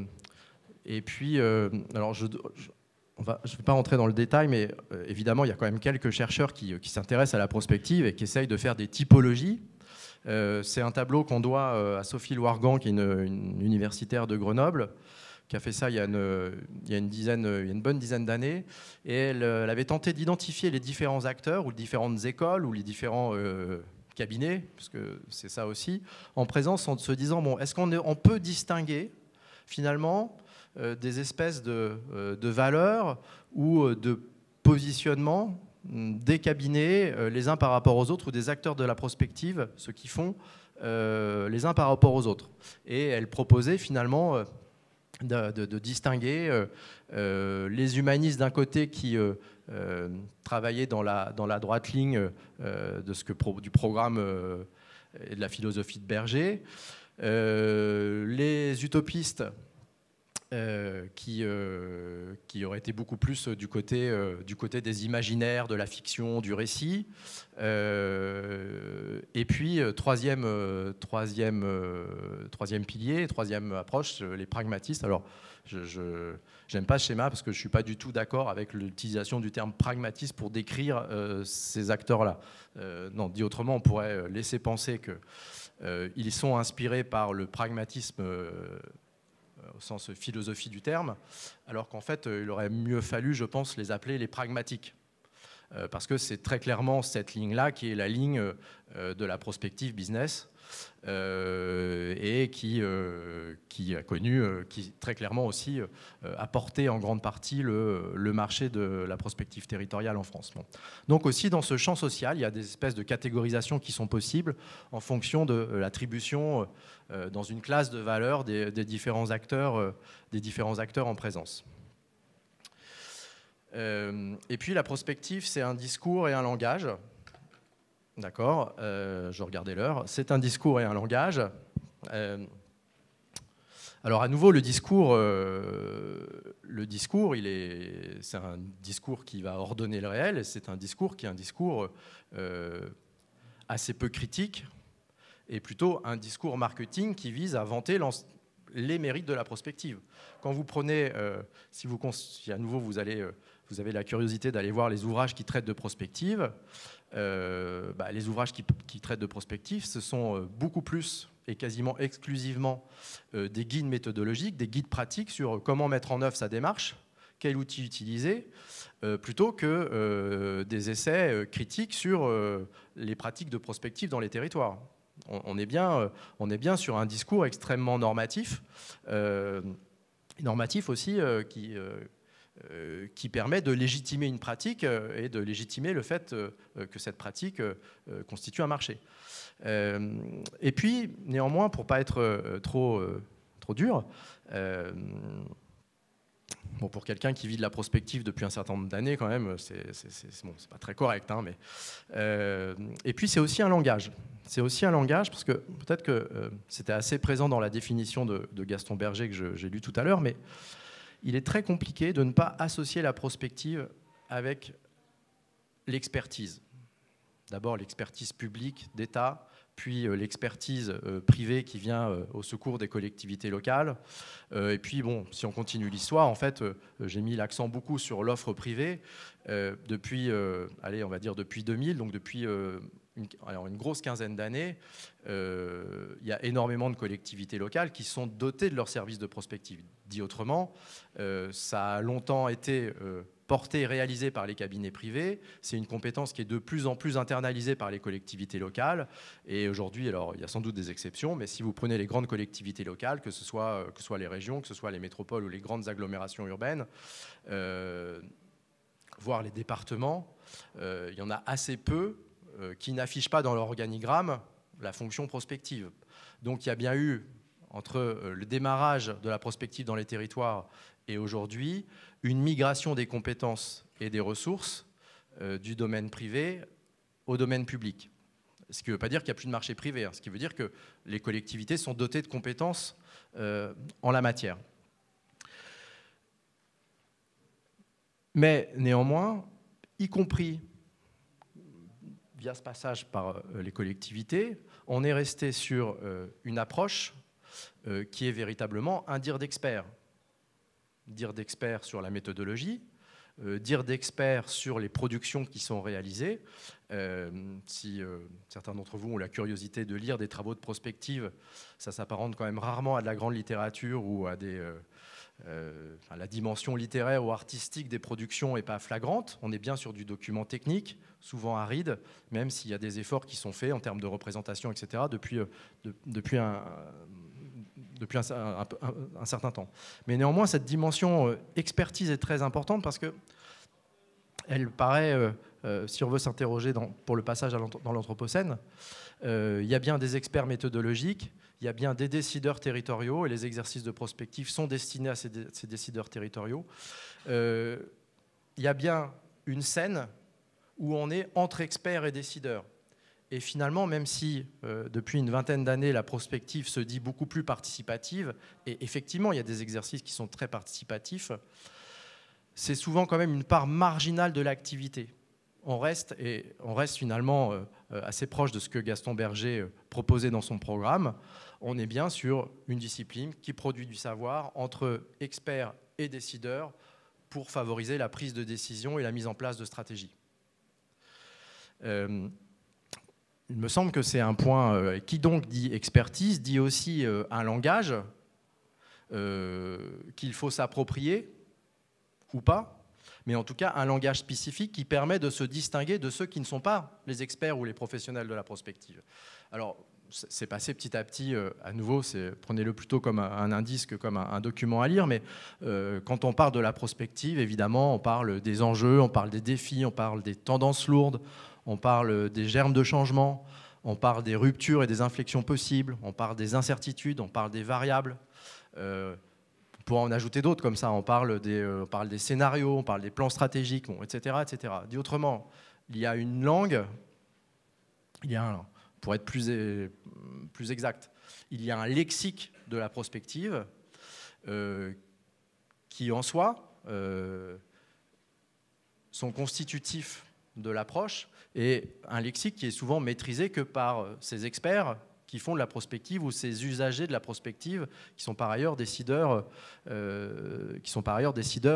je ne vais pas rentrer dans le détail, mais évidemment, il y a quand même quelques chercheurs qui s'intéressent à la prospective et qui essayent de faire des typologies. C'est un tableau qu'on doit à Sophie Loirgan, qui est une universitaire de Grenoble, qui a fait ça il y a une bonne dizaine d'années, et elle avait tenté d'identifier les différents acteurs ou les différentes écoles ou les différents cabinets, parce que c'est ça aussi, en présence, en se disant, bon, est-ce qu'on peut distinguer finalement des espèces de valeurs ou de positionnement des cabinets les uns par rapport aux autres, ou des acteurs de la prospective, ce qu'ils font les uns par rapport aux autres. Et elle proposait finalement de distinguer les humanistes d'un côté qui travaillaient dans la droite ligne du programme et de la philosophie de Berger, les utopistes qui auraient été beaucoup plus du côté des imaginaires, de la fiction, du récit. Et puis, troisième pilier, troisième approche, les pragmatistes. Alors, je n'aime pas ce schéma parce que je ne suis pas du tout d'accord avec l'utilisation du terme pragmatiste pour décrire ces acteurs-là. Non, dit autrement, on pourrait laisser penser qu'ils sont inspirés par le pragmatisme au sens philosophie du terme, alors qu'en fait, il aurait mieux fallu, je pense, les appeler les pragmatiques. Parce que c'est très clairement cette ligne-là qui est la ligne de la prospective business et qui a connu, qui très clairement aussi a porté en grande partie le marché de la prospective territoriale en France. Bon. Donc aussi dans ce champ social, il y a des espèces de catégorisations qui sont possibles en fonction de l'attribution dans une classe de valeurs des différents acteurs en présence. Et puis la prospective, c'est un discours et un langage. D'accord, je regardais l'heure. C'est un discours et un langage. Alors à nouveau, le discours, c'est un discours qui va ordonner le réel, et c'est un discours qui est un discours assez peu critique, et plutôt un discours marketing qui vise à vanter les mérites de la prospective. Quand vous prenez, si à nouveau vous avez la curiosité d'aller voir les ouvrages qui traitent de prospective, les ouvrages qui traitent de prospective, ce sont beaucoup plus et quasiment exclusivement des guides méthodologiques, des guides pratiques sur comment mettre en œuvre sa démarche, quel outil utiliser, plutôt que des essais critiques sur les pratiques de prospective dans les territoires. On est bien sur un discours extrêmement normatif, aussi qui permet de légitimer une pratique et de légitimer le fait que cette pratique constitue un marché. Et puis, néanmoins, pour ne pas être trop dur, bon, pour quelqu'un qui vit de la prospective depuis un certain nombre d'années, quand même, c'est pas très correct. Hein, mais, et puis, c'est aussi un langage. C'est aussi un langage, parce que peut-être que c'était assez présent dans la définition de Gaston Berger que j'ai lu tout à l'heure, mais il est très compliqué de ne pas associer la prospective avec l'expertise. D'abord l'expertise publique d'État, puis l'expertise privée qui vient au secours des collectivités locales. Et puis, bon, si on continue l'histoire, en fait, j'ai mis l'accent beaucoup sur l'offre privée depuis, on va dire depuis 2000, donc depuis une grosse quinzaine d'années. Il y a énormément de collectivités locales qui sont dotées de leurs services de prospective. Dit autrement, ça a longtemps été porté et réalisé par les cabinets privés. C'est une compétence qui est de plus en plus internalisée par les collectivités locales. Et aujourd'hui, alors il y a sans doute des exceptions, mais si vous prenez les grandes collectivités locales, que ce soit les régions, que ce soit les métropoles ou les grandes agglomérations urbaines, voire les départements, il y en a assez peu qui n'affichent pas dans leur organigramme la fonction prospective. Donc il y a bien eu, entre le démarrage de la prospective dans les territoires et aujourd'hui, une migration des compétences et des ressources du domaine privé au domaine public. Ce qui ne veut pas dire qu'il n'y a plus de marché privé, hein. Ce qui veut dire que les collectivités sont dotées de compétences en la matière. Mais néanmoins, y compris via ce passage par les collectivités, on est resté sur une approche qui est véritablement un dire d'expert. Dire d'expert sur la méthodologie, dire d'experts sur les productions qui sont réalisées. Si certains d'entre vous ont la curiosité de lire des travaux de prospective, ça s'apparente quand même rarement à de la grande littérature ou à la dimension littéraire ou artistique des productions n'est pas flagrante. On est bien sur du document technique, souvent aride, même s'il y a des efforts qui sont faits en termes de représentation, etc., depuis un certain temps. Mais néanmoins, cette dimension expertise est très importante parce qu'elle paraît, si on veut s'interroger pour le passage dans l'Anthropocène, il y a bien des experts méthodologiques, il y a bien des décideurs territoriaux, et les exercices de prospective sont destinés à ces décideurs territoriaux. Il y a bien une scène où on est entre experts et décideurs. Et finalement, même si depuis une vingtaine d'années, la prospective se dit beaucoup plus participative, et effectivement, il y a des exercices qui sont très participatifs, c'est souvent quand même une part marginale de l'activité. On reste finalement assez proche de ce que Gaston Berger proposait dans son programme. On est bien sur une discipline qui produit du savoir entre experts et décideurs pour favoriser la prise de décision et la mise en place de stratégies. Il me semble que c'est un point qui donc dit expertise, dit aussi un langage qu'il faut s'approprier ou pas, mais en tout cas un langage spécifique qui permet de se distinguer de ceux qui ne sont pas les experts ou les professionnels de la prospective. Alors, c'est passé petit à petit, à nouveau, prenez-le plutôt comme un indice que comme un document à lire, mais quand on parle de la prospective, évidemment, on parle des enjeux, on parle des défis, on parle des tendances lourdes, on parle des germes de changement, on parle des ruptures et des inflexions possibles, on parle des incertitudes, on parle des variables. On pourra en ajouter d'autres comme ça, on parle des scénarios, on parle des plans stratégiques, etc., etc. Dit autrement, il y a une langue, pour être plus exact, il y a un lexique de la prospective qui en soi sont constitutifs de l'approche, et un lexique qui est souvent maîtrisé que par ces experts qui font de la prospective ou ces usagers de la prospective qui sont par ailleurs décideurs,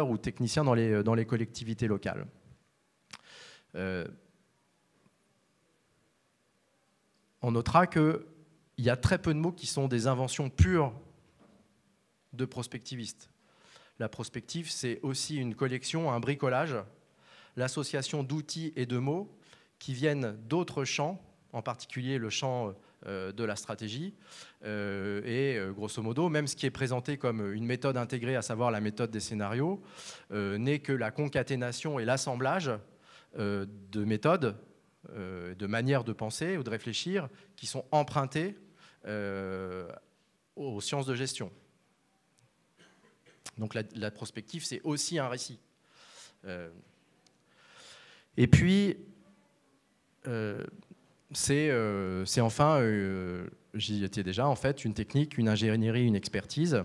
ou techniciens dans les collectivités locales. On notera qu'il y a très peu de mots qui sont des inventions pures de prospectivistes. La prospective, c'est aussi une collection, un bricolage, l'association d'outils et de mots qui viennent d'autres champs, en particulier le champ de la stratégie, et grosso modo, même ce qui est présenté comme une méthode intégrée, à savoir la méthode des scénarios, n'est que la concaténation et l'assemblage de méthodes, de manières de penser ou de réfléchir qui sont empruntées aux sciences de gestion. Donc la prospective, c'est aussi un récit. Et puis, c'est enfin, j'y étais déjà, en fait, une technique, une ingénierie, une expertise.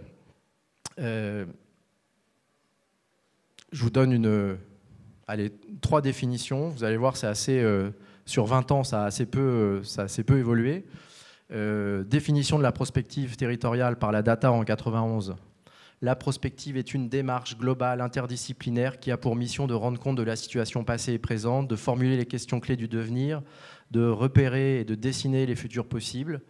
Je vous donne 3 définitions. Vous allez voir, c'est assez, sur 20 ans, ça a assez peu évolué. Définition de la prospective territoriale par la Data en 91. La prospective est une démarche globale, interdisciplinaire, qui a pour mission de rendre compte de la situation passée et présente, de formuler les questions clés du devenir, de repérer et de dessiner les futurs possibles,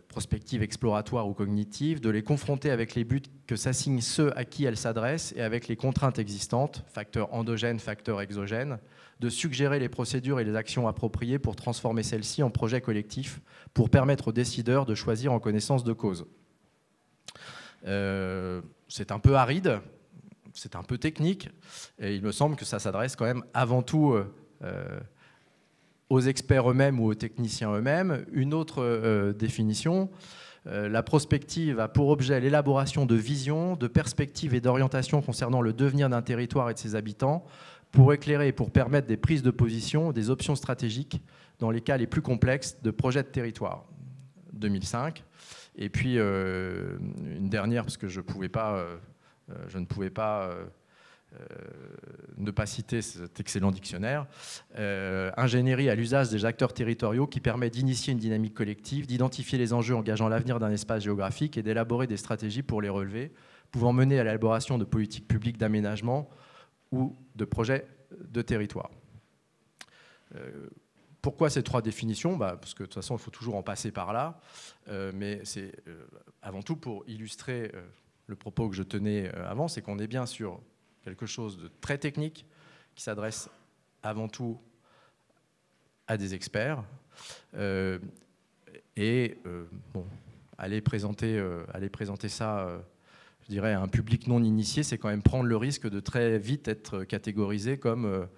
prospective exploratoire ou cognitive, de les confronter avec les buts que s'assignent ceux à qui elle s'adresse et avec les contraintes existantes, facteurs endogènes, facteurs exogènes, de suggérer les procédures et les actions appropriées pour transformer celles-ci en projets collectifs, pour permettre aux décideurs de choisir en connaissance de cause. C'est un peu aride, c'est un peu technique, et il me semble que ça s'adresse quand même avant tout aux experts eux-mêmes ou aux techniciens eux-mêmes. Une autre définition, la prospective a pour objet l'élaboration de visions, de perspectives et d'orientations concernant le devenir d'un territoire et de ses habitants, pour éclairer et pour permettre des prises de position, des options stratégiques dans les cas les plus complexes de projets de territoire. 2005. Et puis une dernière, parce que je ne pouvais pas ne pas citer cet excellent dictionnaire, ingénierie à l'usage des acteurs territoriaux qui permet d'initier une dynamique collective, d'identifier les enjeux engageant l'avenir d'un espace géographique et d'élaborer des stratégies pour les relever, pouvant mener à l'élaboration de politiques publiques d'aménagement ou de projet de territoire. Pourquoi ces 3 définitions? Parce que de toute façon, il faut toujours en passer par là, mais c'est avant tout pour illustrer le propos que je tenais avant, c'est qu'on est bien sur quelque chose de très technique qui s'adresse avant tout à des experts, bon, aller présenter ça, je dirais, à un public non initié, c'est quand même prendre le risque de très vite être catégorisé comme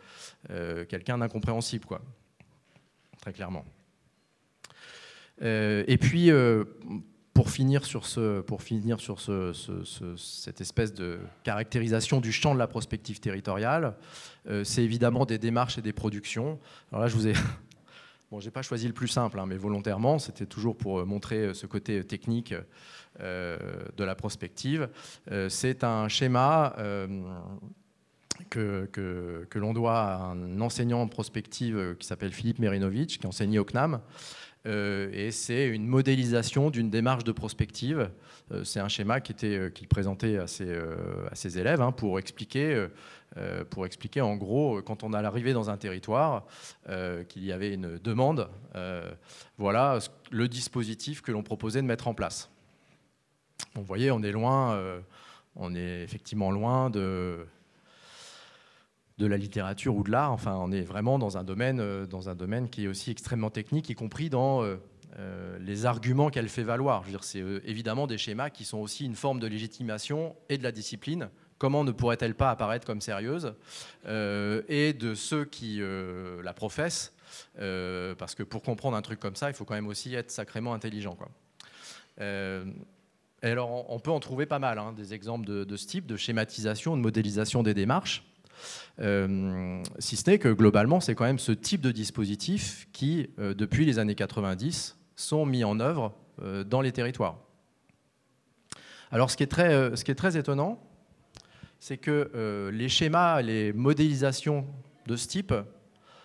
quelqu'un d'incompréhensible, quoi. Très clairement. Et puis, pour finir sur cette espèce de caractérisation du champ de la prospective territoriale, c'est évidemment des démarches et des productions. Alors là, je vous ai... Bon, je n'ai pas choisi le plus simple, hein, mais volontairement, c'était toujours pour montrer ce côté technique de la prospective. C'est un schéma que l'on doit à un enseignant en prospective qui s'appelle Philippe Merinovitch, qui enseignait au CNAM. Et c'est une modélisation d'une démarche de prospective. C'est un schéma qu'il présentait à ses élèves, hein, pour expliquer en gros, quand on a l'arrivée dans un territoire, qu'il y avait une demande, voilà le dispositif que l'on proposait de mettre en place. Bon, vous voyez, on est loin, on est effectivement loin de la littérature ou de l'art. Enfin, on est vraiment dans un domaine qui est aussi extrêmement technique, y compris dans les arguments qu'elle fait valoir. Je veux dire, c'est évidemment des schémas qui sont aussi une forme de légitimation et de la discipline. Comment ne pourrait-elle pas apparaître comme sérieuse, et de ceux qui la professent, parce que pour comprendre un truc comme ça, il faut quand même aussi être sacrément intelligent, quoi. Et alors, on peut en trouver pas mal, hein, des exemples de ce type, de schématisation, de modélisation des démarches. Si ce n'est que globalement, c'est quand même ce type de dispositifs qui, depuis les années 90, sont mis en œuvre dans les territoires. Alors, ce qui est très étonnant, c'est que les schémas, les modélisations de ce type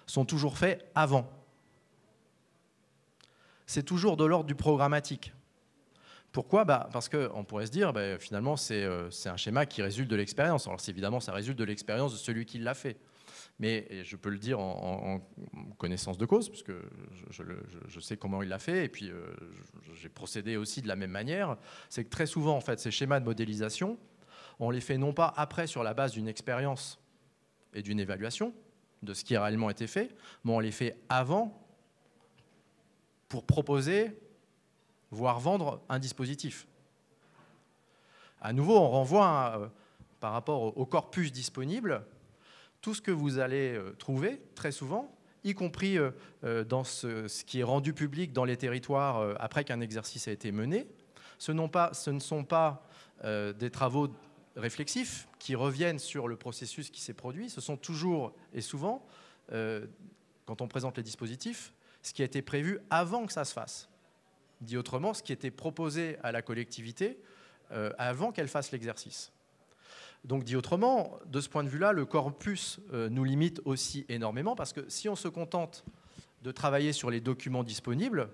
sont toujours faits avant. C'est toujours de l'ordre du programmatique. Pourquoi? Parce qu'on pourrait se dire, finalement, c'est un schéma qui résulte de l'expérience. Alors, évidemment, ça résulte de l'expérience de celui qui l'a fait. Mais je peux le dire en connaissance de cause, puisque je sais comment il l'a fait, et puis j'ai procédé aussi de la même manière. C'est que très souvent, en fait, ces schémas de modélisation, on les fait non pas après sur la base d'une expérience et d'une évaluation de ce qui a réellement été fait, mais on les fait avant pour proposer, voire vendre un dispositif. À nouveau, on renvoie par rapport au corpus disponible, tout ce que vous allez trouver très souvent, y compris dans ce qui est rendu public dans les territoires après qu'un exercice a été mené. Ce ne sont pas des travaux réflexifs qui reviennent sur le processus qui s'est produit. Ce sont toujours et souvent, quand on présente les dispositifs, ce qui a été prévu avant que ça se fasse. Dit autrement, ce qui était proposé à la collectivité avant qu'elle fasse l'exercice. Donc, dit autrement, de ce point de vue-là, le corpus nous limite aussi énormément, parce que si on se contente de travailler sur les documents disponibles,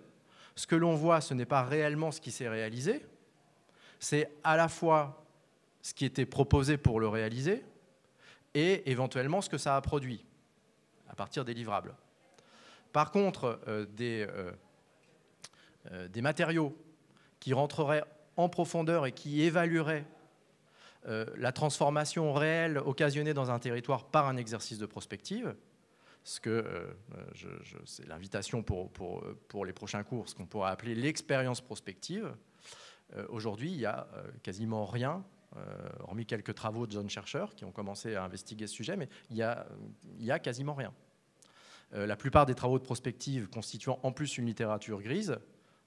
ce que l'on voit, ce n'est pas réellement ce qui s'est réalisé, c'est à la fois ce qui était proposé pour le réaliser et éventuellement ce que ça a produit à partir des livrables. Par contre, des matériaux qui rentreraient en profondeur et qui évalueraient la transformation réelle occasionnée dans un territoire par un exercice de prospective, ce que c'est l'invitation pour les prochains cours, ce qu'on pourrait appeler l'expérience prospective. Aujourd'hui, il n'y a quasiment rien, hormis quelques travaux de jeunes chercheurs qui ont commencé à investiguer ce sujet, mais il y a quasiment rien. La plupart des travaux de prospective constituant en plus une littérature grise,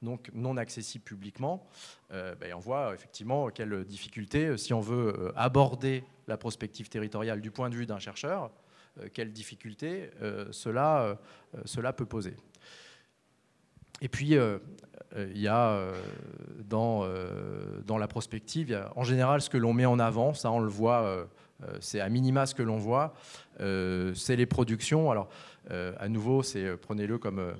donc non accessible publiquement, on voit effectivement quelles difficultés, si on veut aborder la prospective territoriale du point de vue d'un chercheur, quelles difficultés cela peut poser. Et puis, il y a dans la prospective, en général, ce que l'on met en avant, ça on le voit, c'est à minima ce que l'on voit, c'est les productions. Alors, à nouveau, prenez-le comme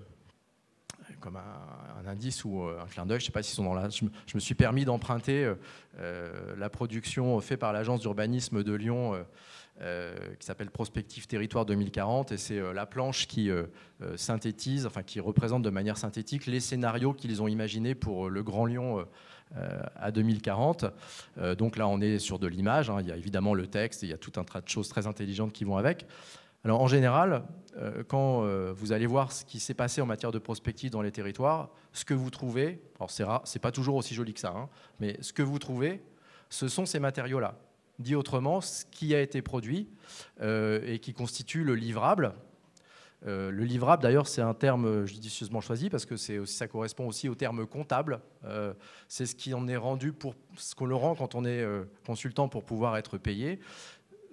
comme un indice ou un clin d'œil, je ne sais pas s'ils sont dans la... Je me suis permis d'emprunter la production faite par l'agence d'urbanisme de Lyon qui s'appelle Prospective Territoire 2040, et c'est la planche qui synthétise, enfin qui représente de manière synthétique les scénarios qu'ils ont imaginés pour le Grand Lyon à 2040. Donc là, on est sur de l'image, hein. Il y a évidemment le texte, et il y a tout un tas de choses très intelligentes qui vont avec. Alors en général, quand vous allez voir ce qui s'est passé en matière de prospective dans les territoires, ce que vous trouvez, alors c'est rare, c'est pas toujours aussi joli que ça, hein, mais ce que vous trouvez, ce sont ces matériaux-là. Dit autrement, ce qui a été produit et qui constitue le livrable. Le livrable, d'ailleurs, c'est un terme judicieusement choisi parce que ça correspond aussi au terme comptable. C'est ce qui en est rendu pour ce qu'on le rend quand on est consultant pour pouvoir être payé.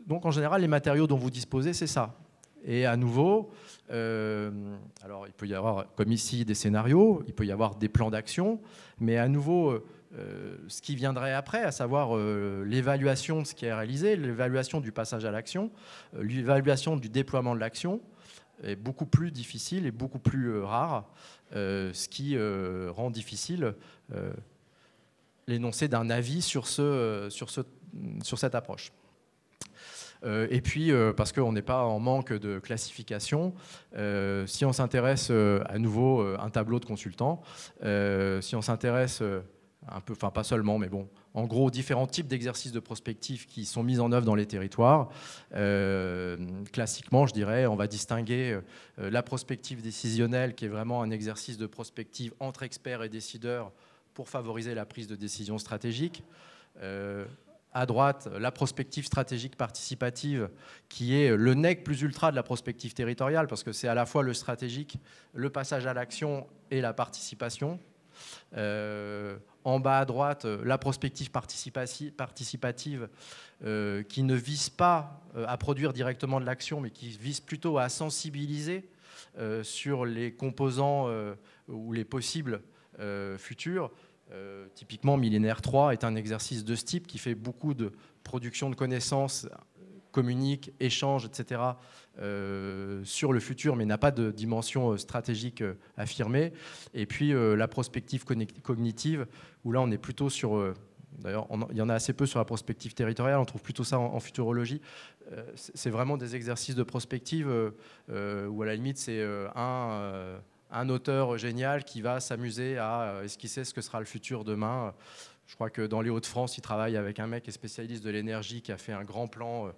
Donc en général, les matériaux dont vous disposez, c'est ça. Et à nouveau, alors il peut y avoir, comme ici, des scénarios, il peut y avoir des plans d'action, mais à nouveau, ce qui viendrait après, à savoir l'évaluation de ce qui est réalisé, l'évaluation du passage à l'action, l'évaluation du déploiement de l'action, est beaucoup plus difficile et beaucoup plus rare, ce qui rend difficile l'énoncé d'un avis sur cette approche. Et puis, parce qu'on n'est pas en manque de classification, si on s'intéresse à nouveau un tableau de consultants, si on s'intéresse un peu, enfin pas seulement, mais bon, en gros, différents types d'exercices de prospective qui sont mis en œuvre dans les territoires. Classiquement, je dirais, on va distinguer la prospective décisionnelle, qui est vraiment un exercice de prospective entre experts et décideurs pour favoriser la prise de décision stratégique. À droite, la prospective stratégique participative, qui est le nec plus ultra de la prospective territoriale, parce que c'est à la fois le stratégique, le passage à l'action et la participation. En bas à droite, la prospective participative qui ne vise pas à produire directement de l'action, mais qui vise plutôt à sensibiliser sur les composants ou les possibles futurs. Typiquement, Millénaire 3 est un exercice de ce type qui fait beaucoup de production de connaissances, communique, échange, etc. Sur le futur, mais n'a pas de dimension stratégique affirmée. Et puis la prospective cognitive, où là on est plutôt sur... D'ailleurs, il y en a assez peu sur la prospective territoriale, on trouve plutôt ça en futurologie. C'est vraiment des exercices de prospective où à la limite c'est un auteur génial qui va s'amuser à esquisser ce que sera le futur demain. Je crois que dans les Hauts-de-France, il travaille avec un mec qui est spécialiste de l'énergie, qui a fait un grand plan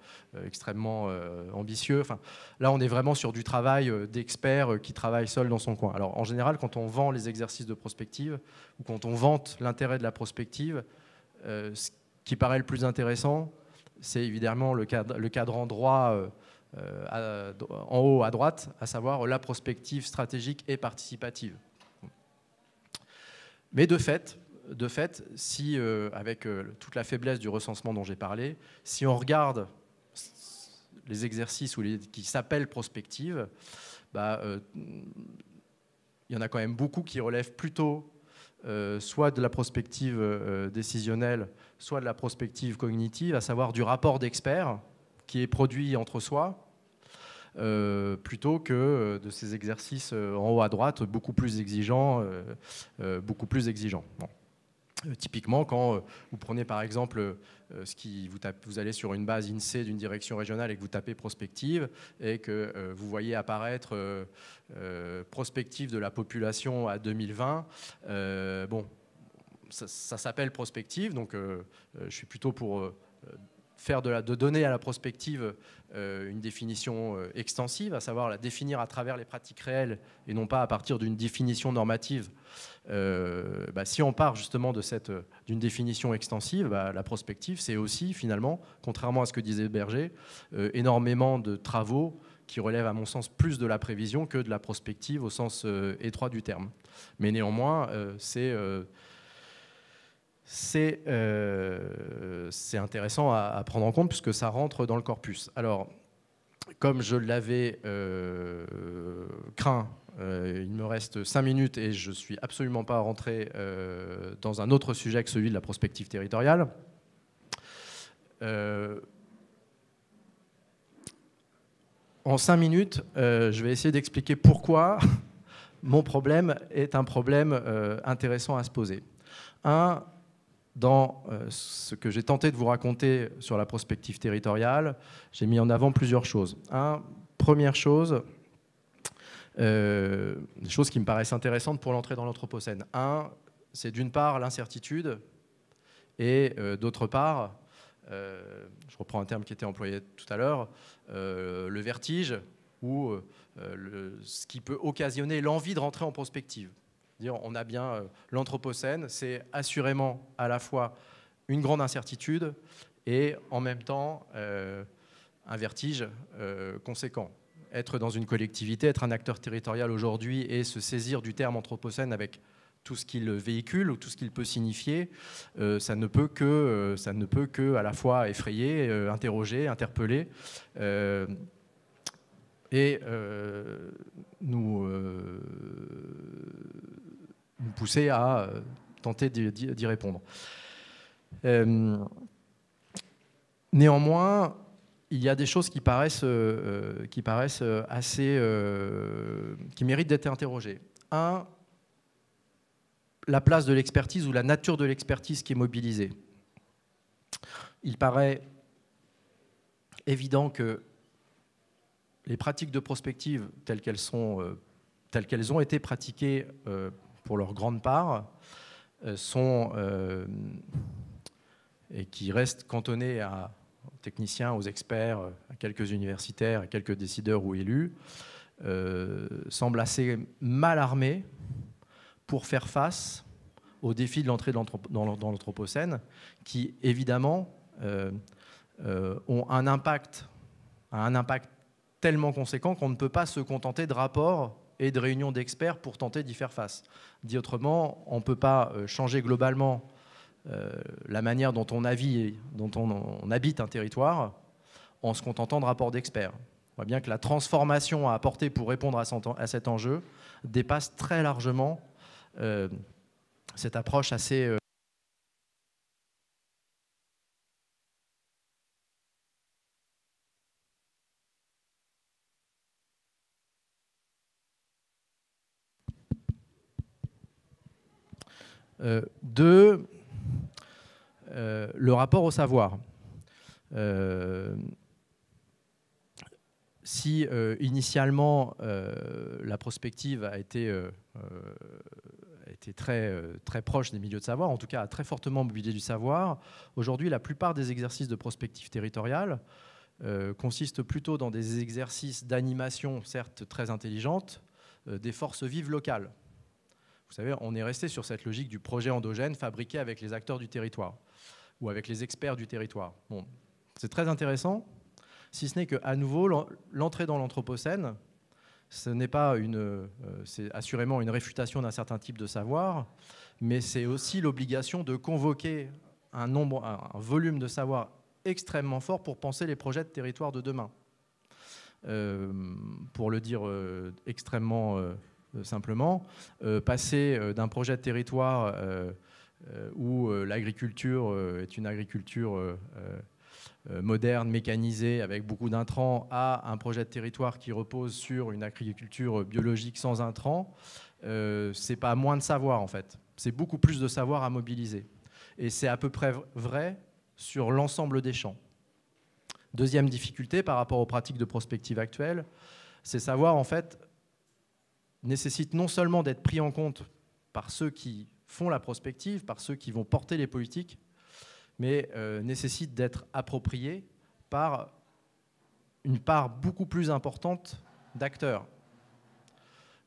extrêmement ambitieux. Enfin, là, on est vraiment sur du travail d'experts qui travaillent seuls dans son coin. Alors, en général, quand on vend les exercices de prospective ou quand on vante l'intérêt de la prospective, ce qui paraît le plus intéressant, c'est évidemment le cadran droit en haut à droite, à savoir la prospective stratégique et participative. Mais de fait, si, avec toute la faiblesse du recensement dont j'ai parlé, si on regarde les exercices qui s'appellent prospectives, il y en a quand même beaucoup qui relèvent plutôt soit de la prospective décisionnelle, soit de la prospective cognitive, à savoir du rapport d'experts qui est produit entre soi, plutôt que de ces exercices en haut à droite beaucoup plus exigeants. Bon. Typiquement, quand vous prenez par exemple, vous allez sur une base INSEE d'une direction régionale et que vous tapez prospective et que vous voyez apparaître prospective de la population à 2020, bon, ça s'appelle prospective, donc je suis plutôt pour de donner à la prospective une définition extensive, à savoir la définir à travers les pratiques réelles et non pas à partir d'une définition normative. Si on part justement d'une définition extensive, la prospective, c'est aussi finalement, contrairement à ce que disait Berger, énormément de travaux qui relèvent à mon sens plus de la prévision que de la prospective au sens étroit du terme. Mais néanmoins, c'est intéressant à prendre en compte puisque ça rentre dans le corpus. Alors, comme je l'avais craint, il me reste 5 minutes et je ne suis absolument pas rentré dans un autre sujet que celui de la prospective territoriale. En 5 minutes, je vais essayer d'expliquer pourquoi mon problème est un problème intéressant à se poser. Dans ce que j'ai tenté de vous raconter sur la prospective territoriale, j'ai mis en avant plusieurs choses. Première chose, des choses qui me paraissent intéressantes pour l'entrée dans l'Anthropocène. C'est d'une part l'incertitude et d'autre part, je reprends un terme qui était employé tout à l'heure, le vertige ou ce qui peut occasionner l'envie de rentrer en prospective. On a bien l'Anthropocène, c'est assurément à la fois une grande incertitude et en même temps un vertige conséquent. Être dans une collectivité, être un acteur territorial aujourd'hui et se saisir du terme Anthropocène avec tout ce qu'il véhicule ou tout ce qu'il peut signifier, ça ne peut que à la fois effrayer, interroger, interpeller et nous pousser à tenter d'y répondre. Néanmoins, il y a des choses qui paraissent assez, qui méritent d'être interrogées. La place de l'expertise ou la nature de l'expertise qui est mobilisée. Il paraît évident que les pratiques de prospective telles qu'elles ont été pratiquées pour leur grande part et qui restent cantonnées aux techniciens, aux experts, à quelques universitaires, à quelques décideurs ou élus, semblent assez mal armés pour faire face aux défis de l'entrée dans l'Anthropocène, qui évidemment ont un impact tellement conséquent qu'on ne peut pas se contenter de rapports et de réunions d'experts pour tenter d'y faire face. Dit autrement, on ne peut pas changer globalement la manière dont on habite un territoire en se contentant de rapports d'experts. On voit bien que la transformation à apporter pour répondre à cet enjeu dépasse très largement cette approche assez... le rapport au savoir. Si initialement la prospective a été très proche des milieux de savoir, en tout cas a très fortement mobilisé du savoir, aujourd'hui la plupart des exercices de prospective territoriale consistent plutôt dans des exercices d'animation, certes très intelligentes, des forces vives locales. Vous savez, on est resté sur cette logique du projet endogène fabriqué avec les acteurs du territoire ou avec les experts du territoire. Bon, c'est très intéressant, si ce n'est qu'à nouveau, l'entrée dans l'Anthropocène, c'est assurément une réfutation d'un certain type de savoir, mais c'est aussi l'obligation de convoquer un volume de savoir extrêmement fort pour penser les projets de territoire de demain. Pour le dire extrêmement simplement, passer d'un projet de territoire où l'agriculture est une agriculture moderne, mécanisée, avec beaucoup d'intrants, à un projet de territoire qui repose sur une agriculture biologique sans intrants, c'est pas moins de savoir en fait. C'est beaucoup plus de savoir à mobiliser. Et c'est à peu près vrai sur l'ensemble des champs. Deuxième difficulté par rapport aux pratiques de prospective actuelles, ces savoirs en fait nécessitent non seulement d'être pris en compte par ceux qui font la prospective, par ceux qui vont porter les politiques, mais nécessitent d'être appropriés par une part beaucoup plus importante d'acteurs.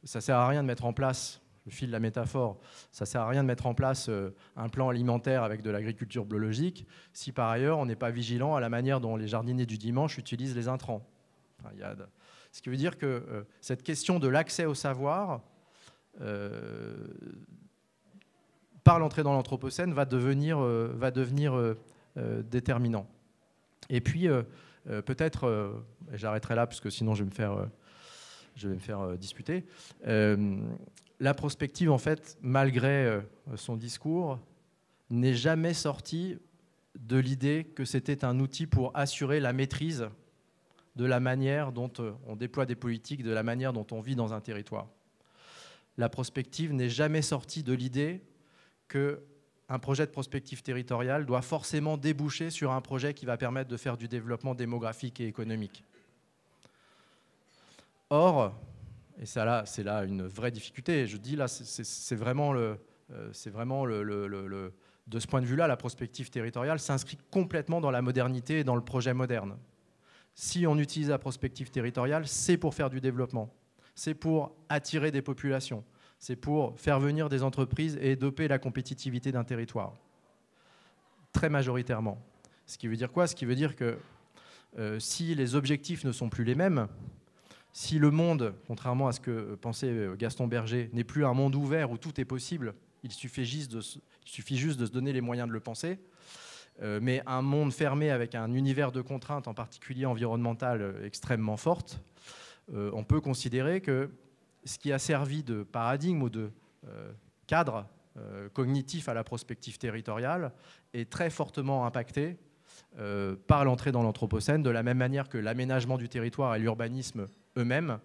Ça ne sert à rien de mettre en place, je file la métaphore, ça ne sert à rien de mettre en place un plan alimentaire avec de l'agriculture biologique si par ailleurs on n'est pas vigilant à la manière dont les jardiniers du dimanche utilisent les intrants. Enfin, ce qui veut dire que cette question de l'accès au savoir, par l'entrée dans l'Anthropocène, va devenir déterminant. Et puis, peut-être, j'arrêterai là, parce que sinon je vais me faire disputer, la prospective, en fait, malgré son discours, n'est jamais sortie de l'idée que c'était un outil pour assurer la maîtrise de la manière dont on déploie des politiques, de la manière dont on vit dans un territoire. la prospective n'est jamais sortie de l'idée qu'un projet de prospective territoriale doit forcément déboucher sur un projet qui va permettre de faire du développement démographique et économique. Or, et c'est là une vraie difficulté, je dis là, c'est vraiment, de ce point de vue-là, la prospective territoriale s'inscrit complètement dans la modernité et dans le projet moderne. Si on utilise la prospective territoriale, c'est pour faire du développement, c'est pour attirer des populations, c'est pour faire venir des entreprises et doper la compétitivité d'un territoire, très majoritairement. Ce qui veut dire quoi? Ce qui veut dire que si les objectifs ne sont plus les mêmes, si le monde, contrairement à ce que pensait Gaston Berger, n'est plus un monde ouvert où tout est possible, il suffit juste de se donner les moyens de le penser, mais un monde fermé avec un univers de contraintes, en particulier environnementales, extrêmement fortes, on peut considérer que ce qui a servi de paradigme ou de cadre cognitif à la prospective territoriale est très fortement impacté par l'entrée dans l'Anthropocène, de la même manière que l'aménagement du territoire et l'urbanisme eux-mêmes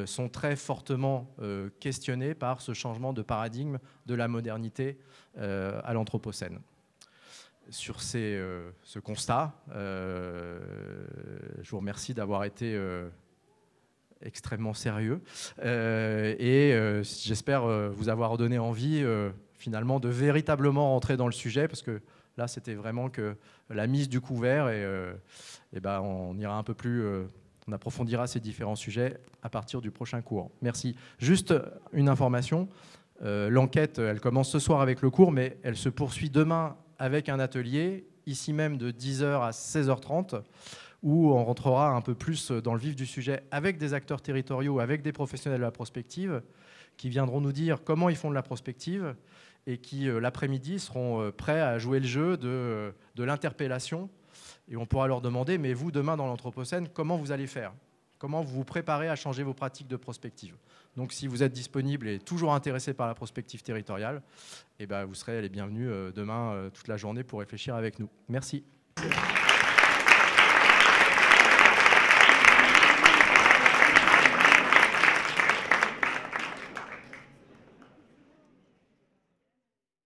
sont très fortement questionnés par ce changement de paradigme de la modernité à l'Anthropocène. Sur ce constat, je vous remercie d'avoir été extrêmement sérieux et j'espère vous avoir donné envie finalement de véritablement rentrer dans le sujet, parce que là c'était vraiment que la mise du couvert et ben, on ira un peu plus, on approfondira ces différents sujets à partir du prochain cours. Merci. Juste une information, l'enquête elle commence ce soir avec le cours, mais elle se poursuit demain avec un atelier, ici même de 10h à 16h30, où on rentrera un peu plus dans le vif du sujet avec des acteurs territoriaux, avec des professionnels de la prospective, qui viendront nous dire comment ils font de la prospective et qui, l'après-midi, seront prêts à jouer le jeu de l'interpellation. Et on pourra leur demander, mais vous, demain, dans l'Anthropocène, comment vous allez faire? Comment vous vous préparez à changer vos pratiques de prospective? Donc, si vous êtes disponible et toujours intéressé par la prospective territoriale, eh ben, vous serez les bienvenus demain toute la journée pour réfléchir avec nous. Merci.